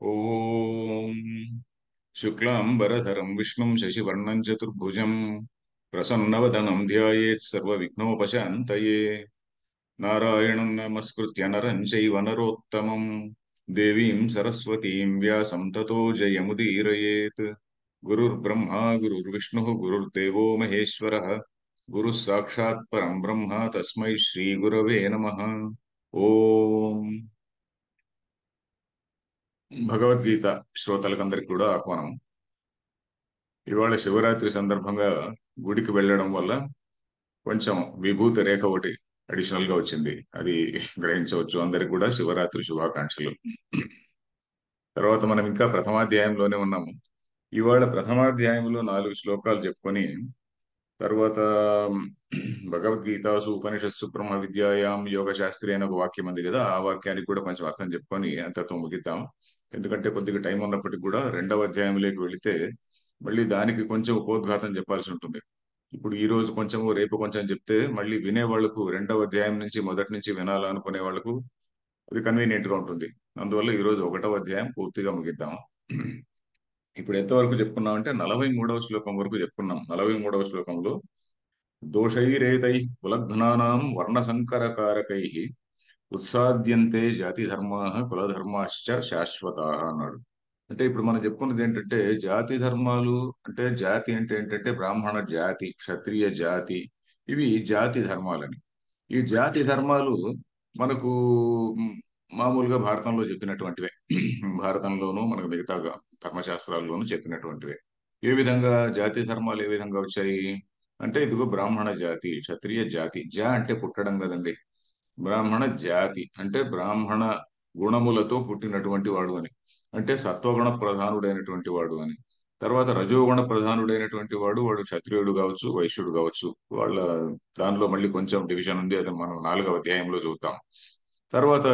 ఓం శుక్లాంబరధరం విష్ణుం శశివర్ణం చతుర్భుజం ప్రసన్నవదనం ధ్యాయేత్ సర్వవిఘ్నోపశాంతయే నారాయణం నమస్కృత్య నరం చైవ నరోత్తమం దేవీం సరస్వతీం వ్యాసం తతో జయముదీరయేత్. గురుర్బ్రహ్మా గురుర్విష్ణుః గురుర్దేవో మహేశ్వరः గురుः సాక్షాత్ పరం బ్రహ్మ తస్మై శ్రీ గురవే నమః. ఓం భగవద్గీత శ్రోతలకందరికి కూడా ఆహ్వానం. ఇవాళ శివరాత్రి సందర్భంగా గుడికి వెళ్ళడం వల్ల కొంచెం విభూతి రేఖ ఒకటి అడిషనల్ గా వచ్చింది. అది గ్రహించవచ్చు. అందరికి కూడా శివరాత్రి శుభాకాంక్షలు. తర్వాత మనం ఇంకా ప్రథమాధ్యాయంలోనే ఉన్నాము. ఇవాళ ప్రథమాధ్యాయంలో 4 శ్లోకాలు చెప్పుకొని తర్వాత భగవద్గీతాసు ఉపనిషత్సు బ్రహ్మ విద్యాయాం యోగ శాస్త్రి అనే ఒక వాక్యం ఉంది కదా, ఆ వాక్యానికి కూడా కొంచెం అర్థం చెప్పుకొని అంతతో ముగిద్దాం. ఎందుకంటే కొద్దిగా టైం ఉన్నప్పటికీ కూడా రెండవ అధ్యాయంలోకి వెళితే మళ్ళీ దానికి కొంచెం ఉపోద్ఘాతం చెప్పాల్సి ఉంటుంది. ఇప్పుడు ఈ రోజు కొంచెం రేపు కొంచెం చెప్తే మళ్ళీ వినే వాళ్ళకు రెండవ అధ్యాయం నుంచి మొదటి నుంచి వినాలనుకునే వాళ్ళకు అది కన్వీనియంట్ గా ఉంటుంది. అందువల్ల ఈ రోజు ఒకటవ అధ్యాయం పూర్తిగా ముగిద్దాం. ఇప్పుడు ఎంతవరకు చెప్పుకున్నాం అంటే 43వ శ్లోకం వరకు చెప్పుకున్నాం. 43వ శ్లోకంలో దోషైరేతై కులఘ్నానాం వర్ణసంకరకారకై ఉత్సాద్యంతే జాతి ధర్మా కులధర్మాశ్చ శాశ్వత అన్నాడు. అంటే ఇప్పుడు మనం చెప్పుకున్నది ఏంటంటే జాతి ధర్మాలు, అంటే జాతి అంటే ఏంటంటే బ్రాహ్మణ జాతి, క్షత్రియ జాతి, ఇవి జాతి ధర్మాలని. ఈ జాతి ధర్మాలు మనకు మ్, మామూలుగా భారతంలో చెప్పినటువంటివే. భారతంలోనూ మనకు మిగతా ధర్మశాస్త్రాల్లోనూ చెప్పినటువంటివే. ఏ విధంగా జాతి ధర్మాలు ఏ విధంగా వచ్చాయి అంటే, ఇదిగో బ్రాహ్మణ జాతి, క్షత్రియ జాతి. అంటే పుట్టడం కదండి. బ్రాహ్మణ జాతి అంటే బ్రాహ్మణ గుణములతో పుట్టినటువంటి వాడు అని, అంటే సత్వగుణ ప్రధానుడైనటువంటి వాడు అని. తర్వాత రజోగుణ ప్రధానుడైనటువంటి వాడు, వాడు క్షత్రియుడు కావచ్చు, వైశ్యుడు కావచ్చు. వాళ్ళ దానిలో మళ్ళీ కొంచెం డివిజన్ ఉంది, అది మనం 4వ అధ్యాయంలో చూద్దాం. తర్వాత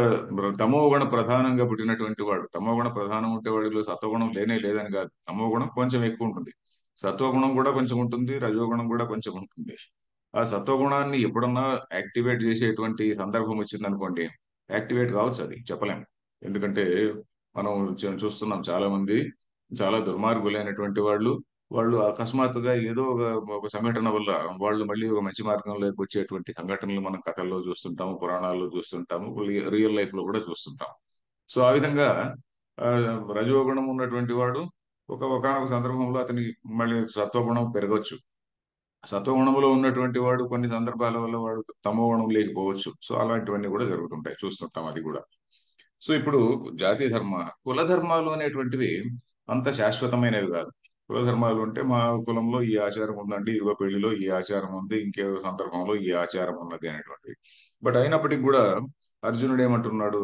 తమోగుణ ప్రధానంగా పుట్టినటువంటి వాడు. తమోగుణ ప్రధానం ఉంటే వాడిలో సత్వగుణం లేనే లేదని కాదు, తమోగుణం కొంచెం ఎక్కువ ఉంటుంది. సత్వగుణం కూడా కొంచెం ఉంటుంది, రజోగుణం కూడా కొంచెం ఉంటుంది. ఆ సత్వగుణాన్ని ఎప్పుడన్నా యాక్టివేట్ చేసేటువంటి సందర్భం వచ్చింది అనుకోండి, యాక్టివేట్ కావచ్చు, అది చెప్పలేం. ఎందుకంటే మనం చూస్తున్నాం చాలా మంది చాలా దుర్మార్గులైనటువంటి వాళ్ళు, వాళ్ళు అకస్మాత్తుగా ఏదో ఒక సంఘటన వల్ల వాళ్ళు మళ్ళీ ఒక మంచి మార్గంలోకి వచ్చేటువంటి సంఘటనలు మనం కథల్లో చూస్తుంటాము, పురాణాల్లో చూస్తుంటాము, రియల్ లైఫ్ లో కూడా చూస్తుంటాం. సో ఆ విధంగా ఆ, రజోగుణం ఉన్నటువంటి వాడు ఒకానొక సందర్భంలో అతని మళ్ళీ సత్వగుణం పెరగవచ్చు. సత్వగుణంలో ఉన్నటువంటి వాడు కొన్ని సందర్భాల వల్ల వాడు తమో గుణం లేకపోవచ్చు. సో అలాంటివన్నీ కూడా జరుగుతుంటాయి, చూస్తుంటాం అది కూడా. సో ఇప్పుడు జాతి ధర్మ, కుల ధర్మాలు అనేటువంటివి అంత శాశ్వతమైనవి కాదు. కుల ధర్మాలు అంటే మా కులంలో ఈ ఆచారం ఉందండి, ఇదిగో పెళ్లిలో ఈ ఆచారం ఉంది, ఇంకేదో సందర్భంలో ఈ ఆచారం ఉన్నది అనేటువంటివి. బట్ అయినప్పటికీ కూడా అర్జునుడు ఏమంటున్నాడు,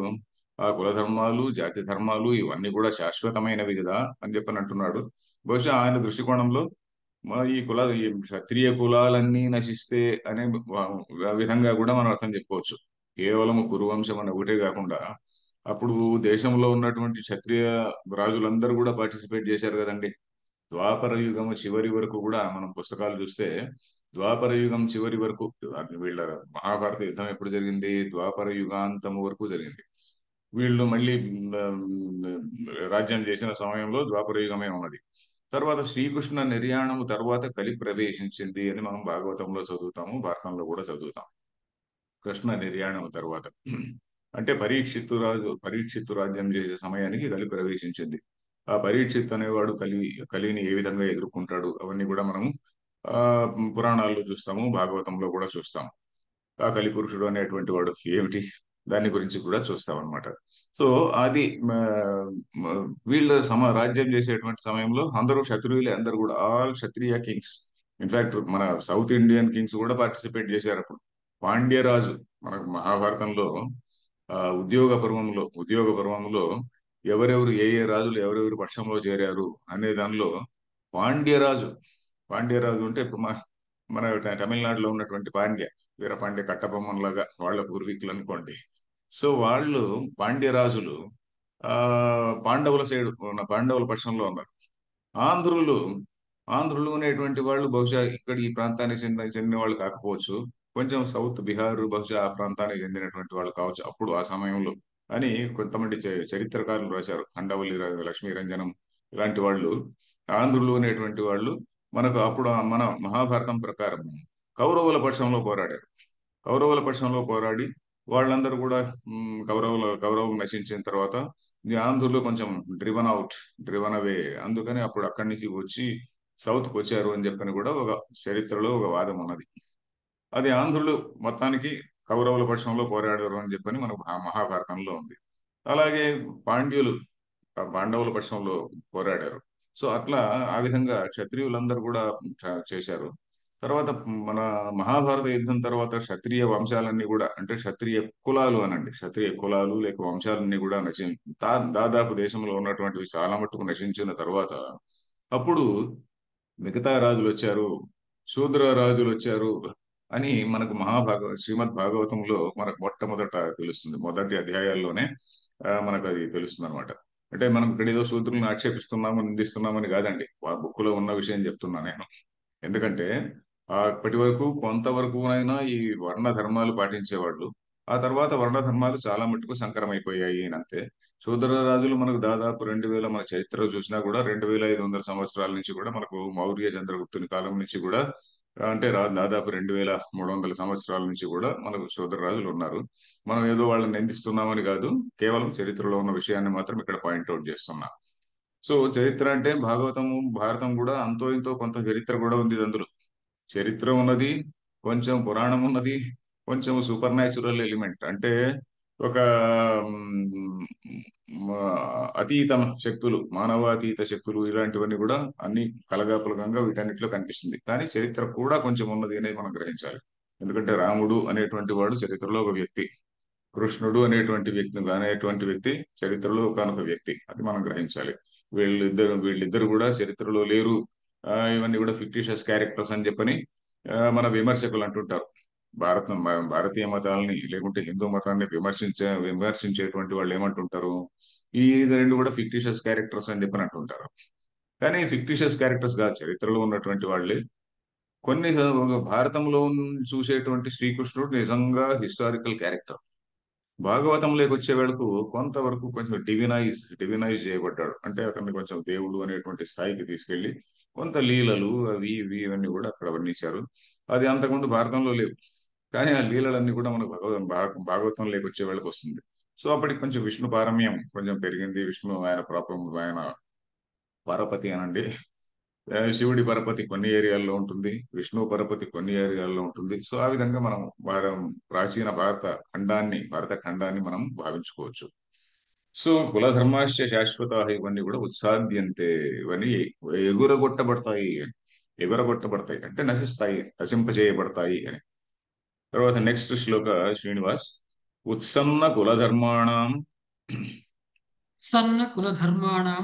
ఆ కుల ధర్మాలు జాతి ధర్మాలు ఇవన్నీ కూడా శాశ్వతమైనవి కదా అని చెప్పని అంటున్నాడు. బహుశా ఆయన దృష్టికోణంలో ఈ క్షత్రియ కులాలన్నీ నశిస్తే అనే విధంగా కూడా మనం అర్థం చెప్పుకోవచ్చు. కేవలం కురువంశం అని ఒకటే కాకుండా అప్పుడు దేశంలో ఉన్నటువంటి క్షత్రియ రాజులందరూ కూడా పార్టిసిపేట్ చేశారు కదండి. ద్వాపర యుగం చివరి వరకు కూడా మనం పుస్తకాలు చూస్తే, ద్వాపర యుగం చివరి వరకు వీళ్ళ మహాభారత యుద్ధం ఎప్పుడు జరిగింది, ద్వాపర యుగాంతం వరకు జరిగింది. వీళ్ళు మళ్ళీ రాజ్యం చేసిన సమయంలో ద్వాపర యుగమే ఉన్నది. తర్వాత శ్రీకృష్ణ నిర్యాణము తర్వాత కలి ప్రవేశించింది అని మనం భాగవతంలో చదువుతాము, భారతంలో కూడా చదువుతాం. కృష్ణ నిర్యాణం తర్వాత అంటే పరీక్షిత్తు రాజ్యం చేసే సమయానికి కలి ప్రవేశించింది. ఆ పరీక్షిత్ అనేవాడు కలిని ఏ విధంగా ఎదుర్కొంటాడు అవన్నీ కూడా మనం ఆ పురాణాల్లో చూస్తాము, భాగవతంలో కూడా చూస్తాం. ఆ కలి పురుషుడు అనేటువంటి వాడు ఏమిటి, దాని గురించి కూడా చూస్తాం అనమాట. సో అది వీళ్ళ రాజ్యం చేసేటువంటి సమయంలో అందరూ క్షత్రియులే, అందరూ కూడా ఆల్ క్షత్రియ కింగ్స్. ఇన్ఫాక్ట్ మన సౌత్ ఇండియన్ కింగ్స్ కూడా పార్టిసిపేట్ చేశారు అప్పుడు. పాండ్యరాజు మనకు మహాభారతంలో ఉద్యోగ పర్వంలో ఎవరెవరు ఏ ఏ రాజులు ఎవరెవరు పక్షంలో చేరారు అనే దానిలో పాండ్యరాజు పాండ్యరాజు అంటే ఇప్పుడు మన తమిళనాడులో ఉన్నటువంటి వీరపాండ్య కట్టబొమ్మన్ లాగా వాళ్ళ పూర్వీకులు అనుకోండి. సో వాళ్ళు పాండ్యరాజులు ఆ పాండవుల సైడ్ ఉన్న పాండవుల పక్షంలో ఉన్నారు. ఆంధ్రులు ఆంధ్రులు అనేటువంటి వాళ్ళు బహుశా ఇక్కడ ఈ ప్రాంతానికి చెందిన వాళ్ళు కాకపోవచ్చు. కొంచెం సౌత్ బీహార్ బహుశా ఆ ప్రాంతానికి చెందినటువంటి వాళ్ళు కావచ్చు అప్పుడు ఆ సమయంలో. అని కొంతమంది చరిత్రకారులు రాశారు. ఖండవల్లి లక్ష్మీరంజనం ఇలాంటి వాళ్ళు, ఆంధ్రులు అనేటువంటి వాళ్ళు మనకు అప్పుడు మన మహాభారతం ప్రకారం కౌరవుల పోరాడారు. కౌరవుల పక్షంలో పోరాడి వాళ్ళందరూ కూడా కౌరవులు నశించిన తర్వాత ఈ ఆంధ్రులు కొంచెం డ్రివన్ అవే, అందుకని అప్పుడు అక్కడి నుంచి వచ్చి సౌత్కి వచ్చారు అని చెప్పని కూడా ఒక చరిత్రలో ఒక వాదం ఉన్నది. అది ఆంధ్రులు మొత్తానికి కౌరవుల పక్షంలో పోరాడారు అని చెప్పని మనకు మహాభారతంలో ఉంది. అలాగే పాండ్యులు పాండవుల పక్షంలో పోరాడారు. సో అట్లా ఆ విధంగా క్షత్రియులందరూ కూడా చేశారు. తర్వాత మన మహాభారత యుద్ధం తర్వాత క్షత్రియ వంశాలన్నీ కూడా, అంటే క్షత్రియ కులాలు అనండి, క్షత్రియ కులాలు లేక వంశాలన్నీ కూడా దాదాపు దేశంలో ఉన్నటువంటివి చాలా మట్టుకు నశించిన తర్వాత అప్పుడు మిగతా రాజులు వచ్చారు, శూద్ర రాజులు వచ్చారు అని మనకు శ్రీమద్ భాగవతంలో మనకు మొట్టమొదట తెలుస్తుంది. మొదటి అధ్యాయాల్లోనే మనకు అది తెలుస్తుంది అనమాట. అంటే మనం ఇక్కడ ఏదో శూద్రులను ఆక్షేపిస్తున్నాము, నిందిస్తున్నామని కాదండి, ఆ బుక్ లో ఉన్న విషయం చెప్తున్నా నేను. ఎందుకంటే అప్పటి వరకు కొంతవరకు అయినా ఈ వర్ణ ధర్మాలు పాటించేవాళ్ళు. ఆ తర్వాత వర్ణ ధర్మాలు చాలా మట్టుకు సంకరమైపోయాయి అని అంతే. శూద్ర రాజులు మనకు దాదాపు 2000, మన చరిత్ర చూసినా కూడా 2500 సంవత్సరాల నుంచి కూడా మనకు మౌర్య చంద్రగుప్తుని కాలం నుంచి కూడా, అంటే దాదాపు 2300 సంవత్సరాల నుంచి కూడా మనకు శూద్ర రాజులు ఉన్నారు. మనం ఏదో వాళ్ళని నిందిస్తున్నామని కాదు, కేవలం చరిత్రలో ఉన్న విషయాన్ని మాత్రం ఇక్కడ పాయింట్అవుట్ చేస్తున్నా. సో చరిత్ర అంటే భాగవతము భారతం కూడా అంతో ఇంతో కొంత చరిత్ర కూడా ఉంది అందులో. చరిత్ర ఉన్నది, కొంచెం పురాణం ఉన్నది, కొంచెం సూపర్ న్యాచురల్ ఎలిమెంట్ అంటే ఒక అతీత శక్తులు, మానవాతీత శక్తులు ఇలాంటివన్నీ కూడా అన్ని కలగాపులగంగా వీటన్నిటిలో కనిపిస్తుంది. కానీ చరిత్ర కూడా కొంచెం ఉన్నది అనేది మనం గ్రహించాలి. ఎందుకంటే రాముడు అనేటువంటి వాడు చరిత్రలో ఒక వ్యక్తి, కృష్ణుడు అనేటువంటి వ్యక్తి చరిత్రలో ఒకనొక వ్యక్తి, అది మనం గ్రహించాలి. వీళ్ళిద్దరు కూడా చరిత్రలో లేరు, ఇవన్నీ కూడా ఫిక్టిషియస్ క్యారెక్టర్స్ అని చెప్పని మన విమర్శకులు అంటుంటారు. భారతీయ మతాలని లేకుంటే హిందూ మతాన్ని విమర్శించేటువంటి వాళ్ళు ఏమంటుంటారు, ఈ ఇది రెండు కూడా ఫిక్టిషియస్ క్యారెక్టర్స్ అని చెప్పని అంటుంటారు. కానీ ఫిక్టిషియస్ క్యారెక్టర్స్ గా చరిత్రలో ఉన్నటువంటి వాళ్ళే. కొన్ని భారతంలో చూసేటువంటి శ్రీకృష్ణుడు నిజంగా హిస్టారికల్ క్యారెక్టర్. భాగవతంలోకి వచ్చే వేళకు కొంతవరకు కొంచెం డివినైజ్ చేయబడ్డాడు. అంటే అతన్ని కొంచెం దేవుడు అనేటువంటి స్థాయికి తీసుకెళ్లి కొంత లీలలు అవి ఇవి ఇవన్నీ కూడా అక్కడ వర్ణించారు. అది అంతకుముందు భారతంలో లేవు. కానీ ఆ లీలలన్నీ కూడా మనకు భాగవతంలోకి వచ్చే వేళకు వస్తుంది. సో అప్పటికి కొంచెం విష్ణు పారమ్యం కొంచెం పెరిగింది. విష్ణు ఆయన పరపతి అనండి, శివుడి పరపతి కొన్ని ఏరియాల్లో ఉంటుంది, విష్ణు పరపతి కొన్ని ఏరియాల్లో ఉంటుంది. సో ఆ విధంగా మనం ప్రాచీన భారత ఖండాన్ని మనం భావించుకోవచ్చు. సో కులధర్మాశ్చ శాశ్వత, ఇవన్నీ కూడా ఉత్సాద్యంతే, ఇవన్నీ ఎగురగొట్టబడతాయి. ఎగురగొట్టబడతాయి అంటే నశిస్తాయి, నశింపజేయబడతాయి అని. తర్వాత నెక్స్ట్ శ్లోక శ్రీనివాస్. ఉత్సన్న కులధర్మాణం సన్న కులధర్మాణం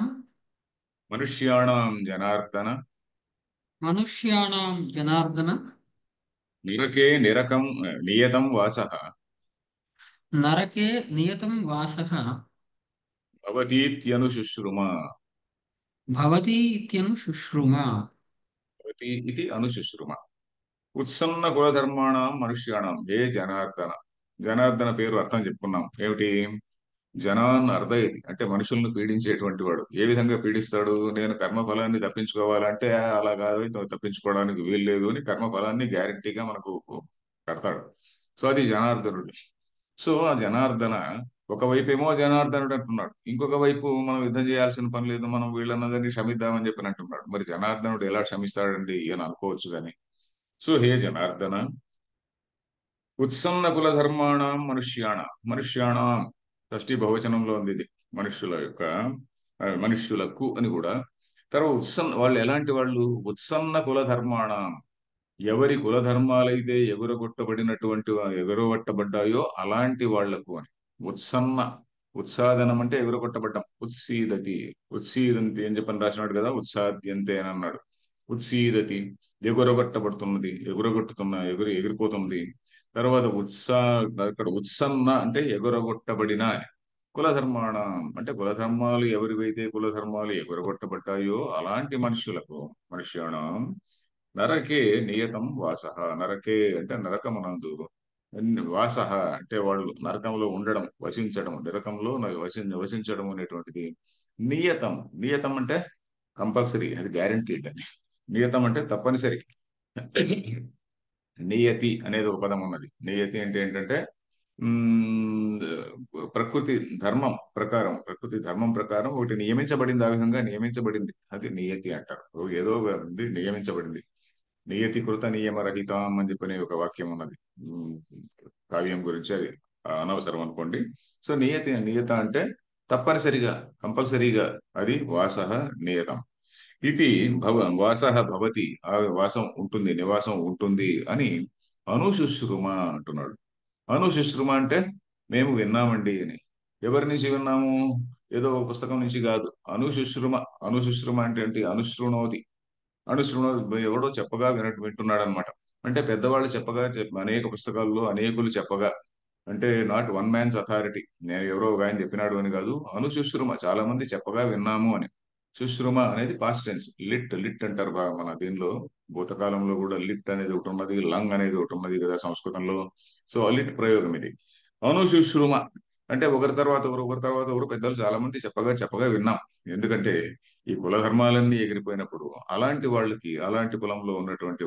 మనుష్యాణం జనార్దన మనుష్యాణం జనార్దన నిరకే నియతం వాసః నరకే నియతం వాసః భవతీత్యనుశుశ్రుమ. భవతి ఇత్యను శుశ్రుమ. భవతి ఇది అనుశుశ్రుమ. ఉత్సన్న కులధర్మాణం మనుష్యాణం హే జనార్దన. జనార్దన పేరు అర్థం చెప్పుకున్నాం ఏమిటి. జనాన్ అర్ధయతి అంటే మనుషులను పీడించేటువంటి వాడు. ఏ విధంగా పీడిస్తాడు, నేను కర్మఫలాన్ని తప్పించుకోవాలంటే అలా కాదు, తప్పించుకోవడానికి వీలు లేదు అని కర్మఫలాన్ని గ్యారెంటీగా మనకు కడతాడు. సో అది జనార్దనుడు. సో ఆ జనార్దన ఒకవైపు ఏమో జనార్దనుడు అంటున్నాడు, ఇంకొక వైపు మనం యుద్ధం చేయాల్సిన పని లేదు, మనం వీళ్ళందరినీ క్షమిద్దామని చెప్పి అంటున్నాడు. మరి జనార్దనుడు ఎలా క్షమిస్తాడండి అని అనుకోవచ్చు కానీ. సో హే జనార్దన, ఉత్సన్న కుల ధర్మాణం మనుష్యాణం షష్ఠీ బహువచనంలో ఉంది ఇది. మనుష్యుల యొక్క మనుష్యులకు అని కూడా. తర్వాత వాళ్ళు ఎలాంటి వాళ్ళు, ఉత్సన్న కుల ధర్మాణం, ఎవరి కుల ధర్మాలైతే ఎగురగొట్టబడ్డాయో అలాంటి వాళ్లకు అని. ఉత్సన్న, ఉత్సాదనం అంటే ఎగురగొట్టబడ్డం. ఉత్సీదతి, ఉత్సీదంతి అని చెప్పని రాసినాడు కదా, ఉత్సాద్యంతే అని అన్నాడు. ఉత్సీదతి ఎగురగొట్టబడుతున్నది, ఎగిరిపోతుంది. తర్వాత ఇక్కడ ఉత్సన్న అంటే ఎగురగొట్టబడిన. కులధర్మాణం అంటే కులధర్మాలు ఎగురగొట్టబడ్డాయో అలాంటి మనుష్యాణం నరకే నియతం వాస. నరకే అంటే నరకమునందు వాసహ అంటే వాళ్ళు నరకంలో ఉండడం, వసించడం, నరకంలో వసించడం అనేటువంటిది నియతం. నియతం అంటే కంపల్సరీ, అది గ్యారంటీడ్ అని. నియతం అంటే తప్పనిసరి. నియతి అనేది ఒక పదం ఉన్నది. నియతి అంటే ఏంటంటే మ్మ్, ప్రకృతి ధర్మం ప్రకారం, ప్రకృతి ధర్మం ప్రకారం ఒకటి నియమించబడింది, ఆ విధంగా నియమించబడింది, అది నియతి అంటారు. ఏదో ఉంది నియమించబడింది. నియతి కృత నియమరహితం అని చెప్పని ఒక వాక్యం ఉన్నది. మ్మ్, కావ్యం గురించి, అది అనవసరం అనుకోండి. సో నియతి, నియత అంటే తప్పనిసరిగా, కంపల్సరీగా, అది వాసః నియతం. ఇది వాసః భవతి, ఆ వాసం ఉంటుంది, నివాసం ఉంటుంది అని అనుశుశ్రుమ అంటున్నాడు. అనుశుశ్రుమ అంటే మేము విన్నామండి అని. ఎవరి నుంచి విన్నాము? ఏదో ఒక పుస్తకం నుంచి కాదు. అనుశుశ్రుమ. అనుశుశ్రుమ అంటే ఏంటి? అనుశృణోతి. ఎవడో చెప్పగా వింటున్నాడు అనమాట. అంటే పెద్దవాళ్ళు చెప్పగా, అనేక పుస్తకాల్లో అనేకులు చెప్పగా, అంటే నాట్ వన్ మ్యాన్స్ అథారిటీ. నేను ఎవరో ఒక ఆయన చెప్పినాడు అని కాదు. అనుశుశ్రుమ, చాలా మంది చెప్పగా విన్నాము అని. శుశ్రుమ అనేది పాస్ట్ టెన్స్. లిట్ లిట్ అంటారు మన దీనిలో. భూతకాలంలో కూడా లిట్ అనేది ఒకటి ఉన్నది, లంగ్ అనేది ఒకటి ఉన్నది కదా సంస్కృతంలో. సో లిట్ ప్రయోగం ఇది. అనుశుశ్రుమ అంటే ఒకరి తర్వాత ఒకరు, ఒకరి తర్వాత ఒకరు, పెద్దలు చాలా మంది చెప్పగా చెప్పగా విన్నాం. ఎందుకంటే ఈ కుల ధర్మాలన్నీ ఎగిరిపోయినప్పుడు అలాంటి వాళ్ళకి, అలాంటి కులంలో ఉన్నటువంటి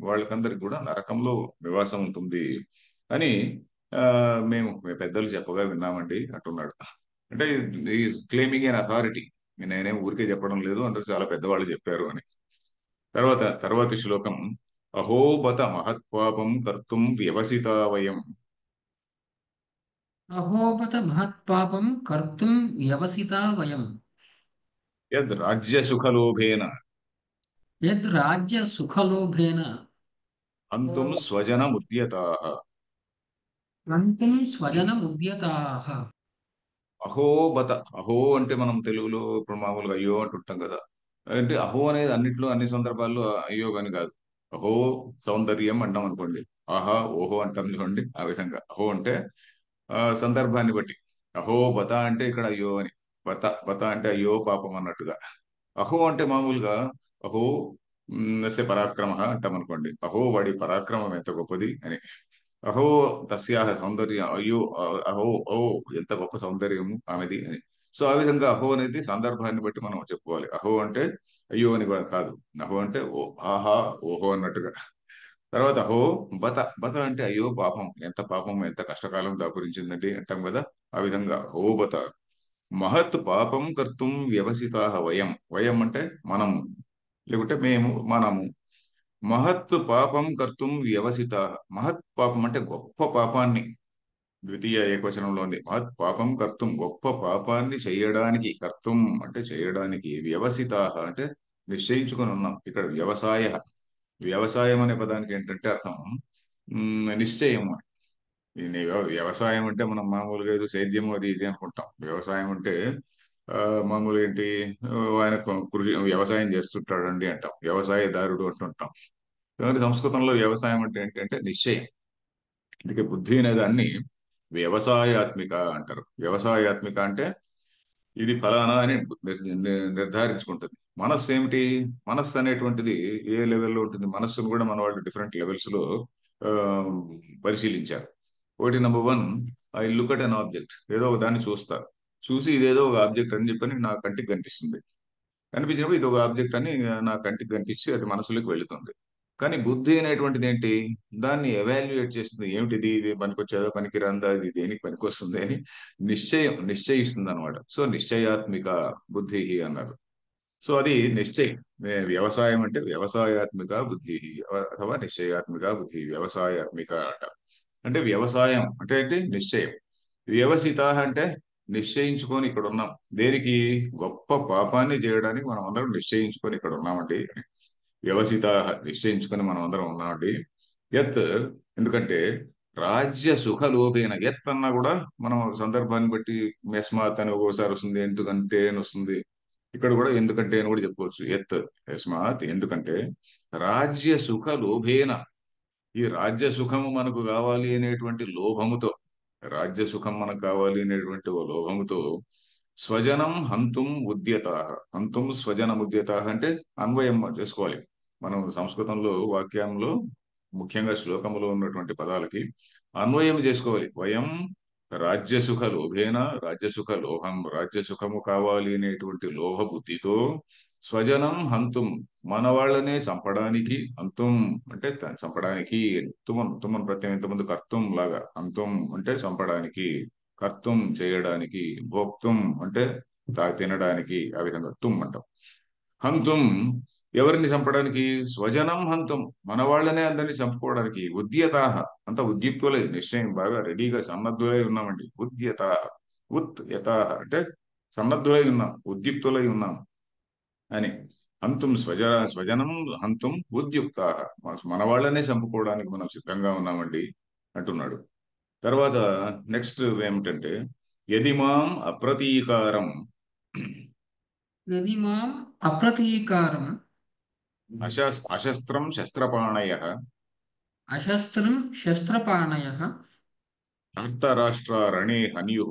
వాళ్ళకందరికి కూడా నరకంలో నివాసం ఉంటుంది అని ఆ, మేము పెద్దలు చెప్పగా విన్నామండి అంటున్నాడు. అంటే ఈ క్లెయిమింగ్ అన్ అథారిటీ. నేనేం ఊరికే చెప్పడం లేదు, అందరూ చాలా పెద్దవాళ్ళు చెప్పారు అని. తర్వాతి శ్లోకం. అహోబత మహత్పాపం కర్తుం వ్యవసితా వయం. అహోబత మహత్పాపం కర్తుం వ్యవసితా వయం. యద్ రాజ్య సుఖలోభేన యద్ రాజ్య సుఖలోభేన హంతుం స్వజనముద్యతాః. హంతుం స్వజనముద్యతాః. అహోబత. అహో అంటే మనం తెలుగులో ఇప్పుడు మామూలుగా అయ్యో అంటుంటాం కదా. అంటే అహో అనేది అన్నిట్లో, అన్ని సందర్భాల్లో అయ్యో అని కాదు. అహో సౌందర్యం అంటాం అనుకోండి. ఆహా ఓహో అంటాం చూడండి, ఆ విధంగా అహో అంటే సందర్భాన్ని బట్టి. అహో బత అంటే ఇక్కడ అయ్యో అని. బత బత అంటే అయ్యో పాపం అన్నట్టుగా. అహో అంటే మామూలుగా అహో నస్య పరాక్రమ అంటాం అనుకోండి. అహో వాడి పరాక్రమం ఎంత గొప్పది అని. అహో తస్యాహ సౌందర్యం, అయ్యో అహో ఓ ఎంత గొప్ప సౌందర్యము ఆమెది అని. సో ఆ విధంగా అహో అనేది సందర్భాన్ని బట్టి మనం చెప్పుకోవాలి. అహో అంటే అయ్యో అని కూడా కాదు. అహో అంటే ఓ ఆహా ఓహో అన్నట్టుగా. తర్వాత అహో బత. బత అంటే అయ్యో పాపం, ఎంత పాపం, ఎంత కష్టకాలం దాపురించిందండి అంటాం కదా. ఆ విధంగా ఓ బత. మహత్ పాపం కర్తుం వ్యవసితా వయం. వయం అంటే మనము, లేకుంటే మేము, మనము. మహత్ పాపం కర్తుం వ్యవసిత. మహత్ పాపం అంటే గొప్ప పాపాన్ని. ద్వితీయ ఏకవచనంలో ఉంది. మహత్ పాపం కర్తుం, గొప్ప పాపాన్ని చేయడానికి. కర్తుం అంటే చేయడానికి. వ్యవసిత అంటే నిశ్చయించుకొని ఉన్నాం. ఇక్కడ వ్యవసాయ, వ్యవసాయం అనే పదానికి ఏంటంటే అర్థం నిశ్చయం అని. వ్యవసాయం అంటే మనం మామూలుగా ఏదో సేద్యము అది ఇది అనుకుంటాం. వ్యవసాయం అంటే ఆ, మామూలు ఏంటి, ఆయన కృషి వ్యవసాయం చేస్తుంటాడండి అంటాం, వ్యవసాయదారుడు అంటుంటాం. కానీ సంస్కృతంలో వ్యవసాయం అంటే ఏంటంటే నిశ్చయం. అందుకే బుద్ధి అనే దాన్ని వ్యవసాయాత్మిక అంటారు. వ్యవసాయాత్మిక అంటే ఇది ఫలానా అని నిర్ధారించుకుంటుంది. మనస్సు ఏమిటి? మనస్సు అనేటువంటిది ఏ లెవెల్లో ఉంటుంది? మనస్సును కూడా మన వాళ్ళు డిఫరెంట్ లెవెల్స్ లో ఆ, పరిశీలించారు. ఒకటి, number one, I look at an object. ఏదో ఒక దాన్ని చూస్తా. చూసి ఇదేదో ఒక ఆబ్జెక్ట్ అని చెప్పని నా కంటికి కనిపిస్తుంది. కనిపించినప్పుడు ఇది ఒక ఆబ్జెక్ట్ అని నా కంటికి కనిపించి అది మనసులోకి వెళుతుంది. కానీ బుద్ధి అనేటువంటిది ఏంటి? దాన్ని ఎవాల్యుయేట్ చేస్తుంది. ఏమిటిది, ఇది పనికొచ్చేదో పనికిరాందా, ఇది దేనికి పనికొస్తుంది అని నిశ్చయిస్తుంది అనమాట. సో నిశ్చయాత్మిక బుద్ధి అన్నారు. సో అది నిశ్చయం. వ్యవసాయం అంటే వ్యవసాయాత్మిక బుద్ధి, అథవా నిశ్చయాత్మిక బుద్ధి, వ్యవసాయాత్మిక అంట. అంటే వ్యవసాయం అంటే ఏంటి? నిశ్చయం. వ్యవసిత అంటే నిశ్చయించుకొని ఇక్కడ ఉన్నాం. దేనికి? గొప్ప పాపాన్ని చేయడానికి మనం అందరం నిశ్చయించుకొని ఇక్కడ ఉన్నామండి. వ్యవసిత, నిశ్చయించుకొని మనం అందరం ఉన్నామండి. యత్ ఎందుకంటే రాజ్య సుఖ లోభేన. యత్ అన్నా కూడా మనం సందర్భాన్ని బట్టి యస్మాత్ అని ఒక్కోసారి వస్తుంది, ఎందుకంటే అని వస్తుంది. ఇక్కడ కూడా ఎందుకంటే అని కూడా చెప్పుకోవచ్చు. యత్ యస్మాత్ ఎందుకంటే రాజ్య సుఖ లోభేన. ఈ రాజ్య సుఖము మనకు కావాలి అనేటువంటి లోభముతో, రాజ్య సుఖం మనకు కావాలి అనేటువంటి ఓ లోభముతో స్వజనం హంతుం ఉద్యత. హంతుం స్వజనం ఉద్యత అంటే అన్వయం చేసుకోవాలి. మనం సంస్కృతంలో వాక్యంలో ముఖ్యంగా శ్లోకములో ఉన్నటువంటి పదాలకి అన్వయం చేసుకోవాలి. వయం రాజ్యసుఖ లోభేన రాజ్యసుఖ లోహం, రాజ్యసుఖము కావాలి అనేటువంటి లోభ బుద్ధితో స్వజనం హంతుం, మన వాళ్ళనే చంపడానికి, హంతుం అంటే చంపడానికి, తుమన్ ప్రత్యయం ఇంతకుముందు కర్తం లాగా, హంతుం అంటే చంపడానికి, కర్తం చేయడానికి, భోక్తుం అంటే తినడానికి, ఆ విధంగా తుమ్ అంటాం. హంతుం ఎవరిని చంపడానికి, స్వజనం హంతుం మన వాళ్ళనే అందరినీ చంపుకోవడానికి, ఉద్యతాహ అంత ఉద్యుక్తులై, నిశ్చయం బాగా రెడీగా సన్నద్ధులై ఉన్నామండి. ఉద్యత ఉత్ యథాహ అంటే సన్నద్ధులై ఉన్నాం, ఉద్యుక్తులై ఉన్నాం అని. హంతుం స్వజనం హంతుం ఉద్యుక్తాహ, మన వాళ్ళనే చంపుకోవడానికి మనం సిద్ధంగా ఉన్నామండి అంటున్నాడు. తర్వాత నెక్స్ట్ ఏమిటంటే, యదిమాం అప్రతీకారం యది మాం అప్రతీకారం అశస్త్రం శస్త్రపాణయ అశస్త్రం శస్త్రపాణయః ధర్తరాష్ట్రారణే హన్యు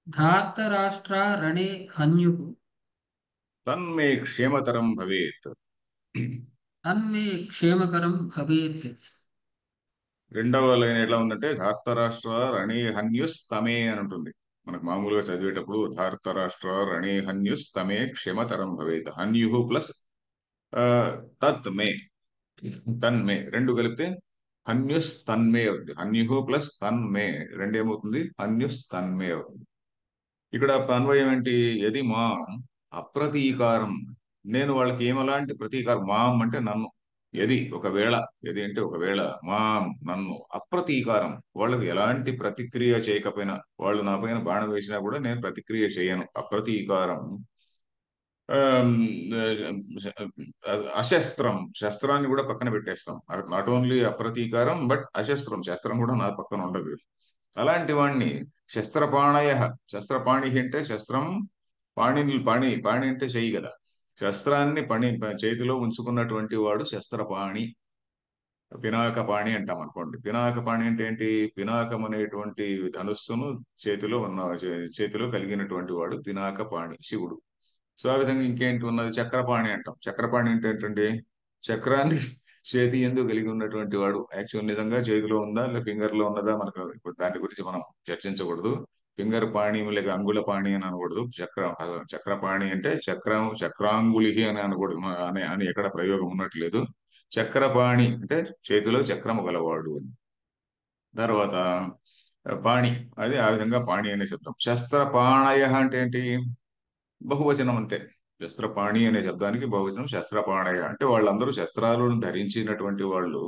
ధార్తరాష్ట్రా రణే హన్యుః తన్మే క్షేమతరం భవేత్. తన్మే క్షేమకరం భవేత్. రెండవ లైన్ ఎట్లా ఉందంటే, ధార్తరాష్ట్ర రణే హన్యుస్ తమే అని ఉంటుంది. మనకు మామూలుగా చదివేటప్పుడు ధార్తరాష్ట్ర రణే హన్యుస్ తమే క్షేమతరం భవేత్, హన్యు ప్లస్ తత్ మే, తన్మే రెండు కలిపితే హన్యుస్ తన్మే అవుతుంది. హన్యు ప్లస్ తన్మే రెండు ఏమవుతుంది, హన్యుస్ తన్మే అవుతుంది. ఇక్కడ అన్వయం ఏంటి, యది మాం అప్రతీకారం, నేను వాళ్ళకి ఏమలాంటి ప్రతీకారం, మాం అంటే నన్ను, యది ఒకవేళ, యది అంటే ఒకవేళ, మాం నన్ను, అప్రతీకారం వాళ్ళకి ఎలాంటి ప్రతిక్రియ చేయకపోయినా, వాళ్ళు నా పైన బాణం వేసినా కూడా నేను ప్రతిక్రియ చేయను, అప్రతీకారం. ఆమ్, అశస్త్రం, శస్త్రాన్ని కూడా పక్కన పెట్టేస్తాం. నాట్ ఓన్లీ అప్రతీకారం బట్ అశస్త్రం, శస్త్రం కూడా నా పక్కన ఉండదు. అలాంటి వాణ్ణి శస్త్రపాణయ, శస్త్రపాణి అంటే శస్త్రం, పాణి అంటే చెయ్యి కదా, శస్త్రాన్ని చేతిలో ఉంచుకున్నటువంటి వాడు శస్త్రపాణి. పినాకపాణి అంటాం అనుకోండి. పినాకపాణి అంటే ఏంటి, పినాకం అనేటువంటి ధనుస్సును చేతిలో కలిగినటువంటి వాడు పినాకపాణి, శివుడు. సో ఆ విధంగా ఇంకేంటి ఉన్నది, చక్రపాణి అంటాం. చక్రపాణి అంటే ఏంటండి, చక్రాన్ని చేతి ఎందు కలిగి ఉన్నటువంటి వాడు. యాక్చువల్ నిజంగా చేతిలో ఉందా లేదా ఫింగర్ లో ఉన్నదా మనకు ఇప్పుడు దాని గురించి మనం చర్చించకూడదు. ఫింగర్ పాణి లేక అంగుళ పాణి అని అనకూడదు. చక్రపాణి అంటే చక్రాంగుళి అని అనకూడదు, అని ఎక్కడ ప్రయోగం ఉన్నట్లేదు. చక్రపాణి అంటే చేతిలో చక్రము గలవాడు అని. తర్వాత పాణి, అది ఆ విధంగా పాణి అనే శబ్దం. శస్త్రపాణయ అంటే ఏంటి, బహువచనం అంతే. శస్త్రపాణి అనే శబ్దానికి బహువచనం శస్త్రపాణయ అంటే వాళ్ళందరూ శస్త్రాలను ధరించినటువంటి వాళ్ళు.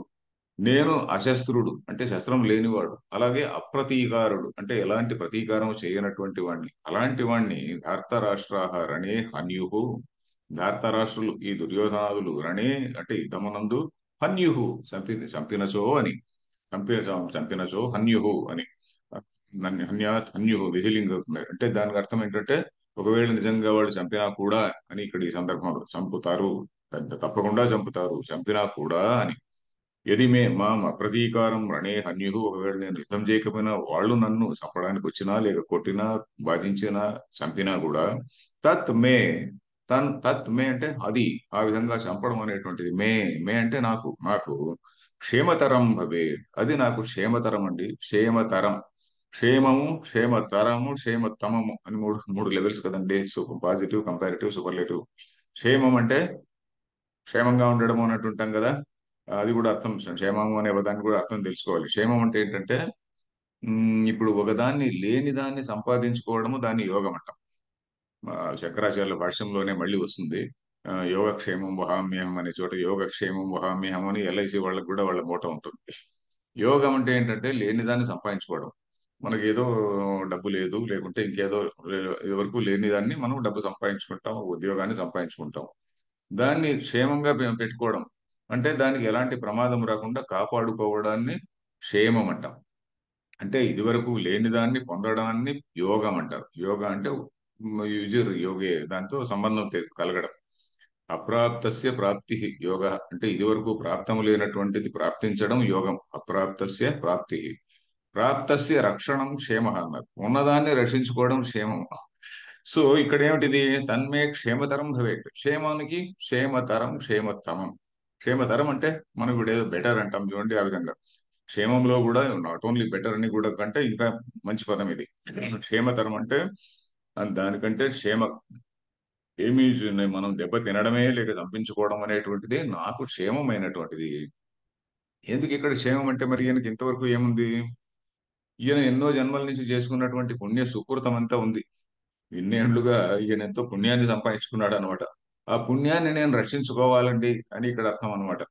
నేను అశస్త్రుడు అంటే శస్త్రం లేనివాడు, అలాగే అప్రతీకారుడు అంటే ఎలాంటి ప్రతీకారం చేయనటువంటి వాణ్ణి. అలాంటి వాణ్ణి ధార్తరాష్ట్రాహ రణే హన్యుహు, ధార్తరాష్ట్రులు ఈ దుర్యోధనాదులు రణే అంటే యుద్ధమునందు, హన్యుహు చంపినచో అని, చంపినచో హన్యుహు అని. హన్యాత్ హన్యుహు విధిలింగ అవుతుంది. అంటే దానికి అర్థం ఏంటంటే, ఒకవేళ నిజంగా వాళ్ళు చంపినా కూడా అని, ఇక్కడ ఈ సందర్భంలో చంపుతారు, తప్పకుండా చంపుతారు, చంపినా కూడా అని. యది మే మాం అప్రతీకారం రణే హన్యు, ఒకవేళ నేను యుద్ధం చేయకపోయినా వాళ్ళు నన్ను చంపడానికి వచ్చినా లేక కొట్టినా బాధించినా చంపినా కూడా, తత్ మే, తత్ మే అంటే అది, ఆ విధంగా చంపడం అనేటువంటిది, మే మే అంటే నాకు క్షేమతరం భవే, అది నాకు క్షేమతరం అండి. క్షేమతరం, క్షేమము, క్షేమతరము, క్షేమతమము అని మూడు మూడు లెవెల్స్ కదండి. Positive, comparative, superlative. క్షేమం అంటే క్షేమంగా ఉండడం అన్నట్టు ఉంటాం కదా, అది కూడా అర్థం. క్షేమము అనే పదాన్ని కూడా అర్థం తెలుసుకోవాలి. క్షేమం అంటే ఏంటంటే, ఇప్పుడు ఒకదాన్ని లేని దాన్ని సంపాదించుకోవడము, దాన్ని యోగం అంటాం. శంకరాచార్యుల భాష్యంలోనే మళ్ళీ వస్తుంది. యోగక్షేమం వహామ్యహం అనే చోట యోగక్షేమం వహామ్యహం అని ఎల్ఐసి వాళ్ళకి కూడా వాళ్ళ మోటో ఉంటుంది. యోగం అంటే ఏంటంటే లేని దాన్ని సంపాదించుకోవడం. మనకి ఏదో డబ్బు లేదు, లేకుంటే ఇంకేదో ఎవరికి లేని దాన్ని మనం డబ్బు సంపాదించుకుంటాం, ఉద్యోగాన్ని సంపాదించుకుంటాం. దాన్ని క్షేమంగా పెట్టుకోవడం అంటే దానికి ఎలాంటి ప్రమాదం రాకుండా కాపాడుకోవడాన్ని క్షేమం అంటాం. అంటే ఇదివరకు లేని దాన్ని పొందడాన్ని యోగం అంటారు. యోగా అంటే యుజుర్ యోగే, దాంతో సంబంధం కలగడం. అప్రాప్తస్య ప్రాప్తి యోగ అంటే ఇదివరకు ప్రాప్తము లేనటువంటిది ప్రాప్తించడం యోగం. అప్రాప్తస్య ప్రాప్తి, ప్రాప్తస్య రక్షణం క్షేమ అన్నారు. ఉన్నదాన్ని రక్షించుకోవడం క్షేమం. సో ఇక్కడ ఏమిటిది, తన్మే క్షేమతరం భవేత్, క్షేమానికి క్షేమతరం క్షేమోత్తమం. క్షేమతరం అంటే మనం ఇప్పుడు ఏదో బెటర్ అంటాం చూడండి, ఆ విధంగా క్షేమంలో కూడా నాట్ ఓన్లీ బెటర్ అని కూడా కంటే ఇంకా మంచి పదం ఇది. క్షేమతరం అంటే దానికంటే ఏమీ మనం దెబ్బ తినడమే లేక చంపించుకోవడం అనేటువంటిది నాకు క్షేమమైనటువంటిది. ఎందుకు ఇక్కడ క్షేమం అంటే మరి ఈయనకి ఇంతవరకు ఏముంది? ఈయన ఎన్నో జన్మల నుంచి చేసుకున్నటువంటి పుణ్య సుకృతం అంతా ఉంది. ఇన్నేళ్లుగా ఈయన ఎంతో పుణ్యాన్ని సంపాదించుకున్నాడు అనమాట. ఆ పుణ్యాన్ని నేను రక్షించుకోవాలండి అని ఇక్కడ అర్థం అనమాట.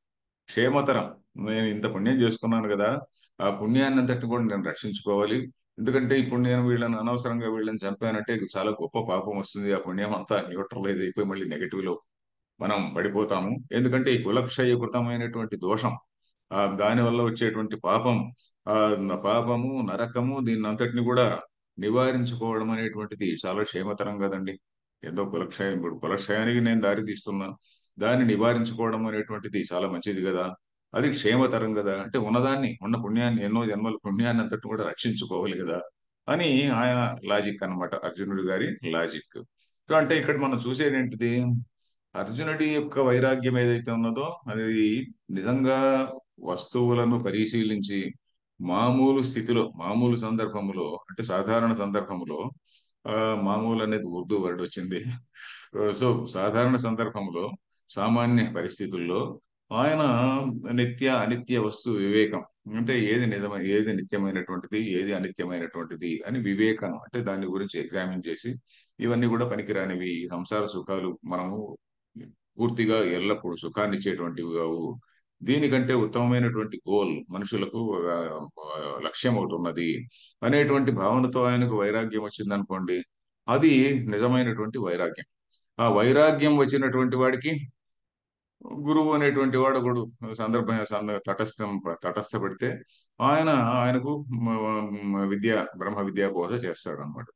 క్షేమతరం, నేను ఇంత పుణ్యం చేసుకున్నాను కదా, ఆ పుణ్యాన్ని అంతటిని కూడా నేను రక్షించుకోవాలి. ఎందుకంటే ఇప్పుడు నేను వీళ్ళని అనవసరంగా వీళ్ళని చంపానంటే ఇది చాలా గొప్ప పాపం వస్తుంది. ఆ పుణ్యం అంతా న్యూట్రలైజ్ అయిపోయి మళ్ళీ నెగటివ్ లో మనం పడిపోతాము. ఎందుకంటే ఈ కులక్షయకృతమైనటువంటి దోషం, దాని వల్ల వచ్చేటువంటి పాపం, ఆ పాపము నరకము దీన్ని అంతటిని కూడా నివారించుకోవడం అనేటువంటిది చాలా క్షేమతరం కదండి. ఏదో కులక్షయం, ఇప్పుడు కులక్షయానికి నేను దారి తీస్తున్నా, దాన్ని నివారించుకోవడం అనేటువంటిది చాలా మంచిది కదా. అది క్షేమతరం కదా, అంటే ఉన్నదాన్ని, ఉన్న పుణ్యాన్ని, ఎన్నో జన్మల పుణ్యాన్ని అంతటిని కూడా రక్షించుకోవాలి కదా అని ఆయన లాజిక్ అన్నమాట, అర్జునుడి గారి లాజిక్. సో అంటే ఇక్కడ మనం చూసేది ఏంటిది? అర్జునుడి యొక్క వైరాగ్యం ఏదైతే ఉన్నదో అది నిజంగా వస్తువులను పరిశీలించి మామూలు స్థితిలో, మామూలు సందర్భంలో, అంటే సాధారణ సందర్భంలో, ఆ మామూలు అనేది ఉర్దూ వర్డ్ వచ్చింది. సో సాధారణ సందర్భంలో, సామాన్య పరిస్థితుల్లో ఆయన నిత్య అనిత్య వస్తు వివేకం, అంటే ఏది నిజమైన, ఏది నిత్యమైనటువంటిది, ఏది అనిత్యమైనటువంటిది అని వివేకం, అంటే దాని గురించి ఎగ్జామిన్ చేసి ఇవన్నీ కూడా పనికిరానివి, ఈ సంసార సుఖాలు మనము పూర్తిగా ఎల్లప్పుడూ సుఖాన్ని ఇచ్చేటువంటివి కావు, దీనికంటే ఉత్తమమైనటువంటి గోల్ మనుషులకు లక్ష్యం ఒకటి ఉన్నది అనేటువంటి భావనతో ఆయనకు వైరాగ్యం వచ్చిందనుకోండి, అది నిజమైనటువంటి వైరాగ్యం. ఆ వైరాగ్యం వచ్చినటువంటి వాడికి గురువు అనేటువంటి వాడు ఒకడు తటస్థపడితే ఆయన, ఆయనకు బ్రహ్మ విద్యా బోధ చేస్తాడు అనమాట.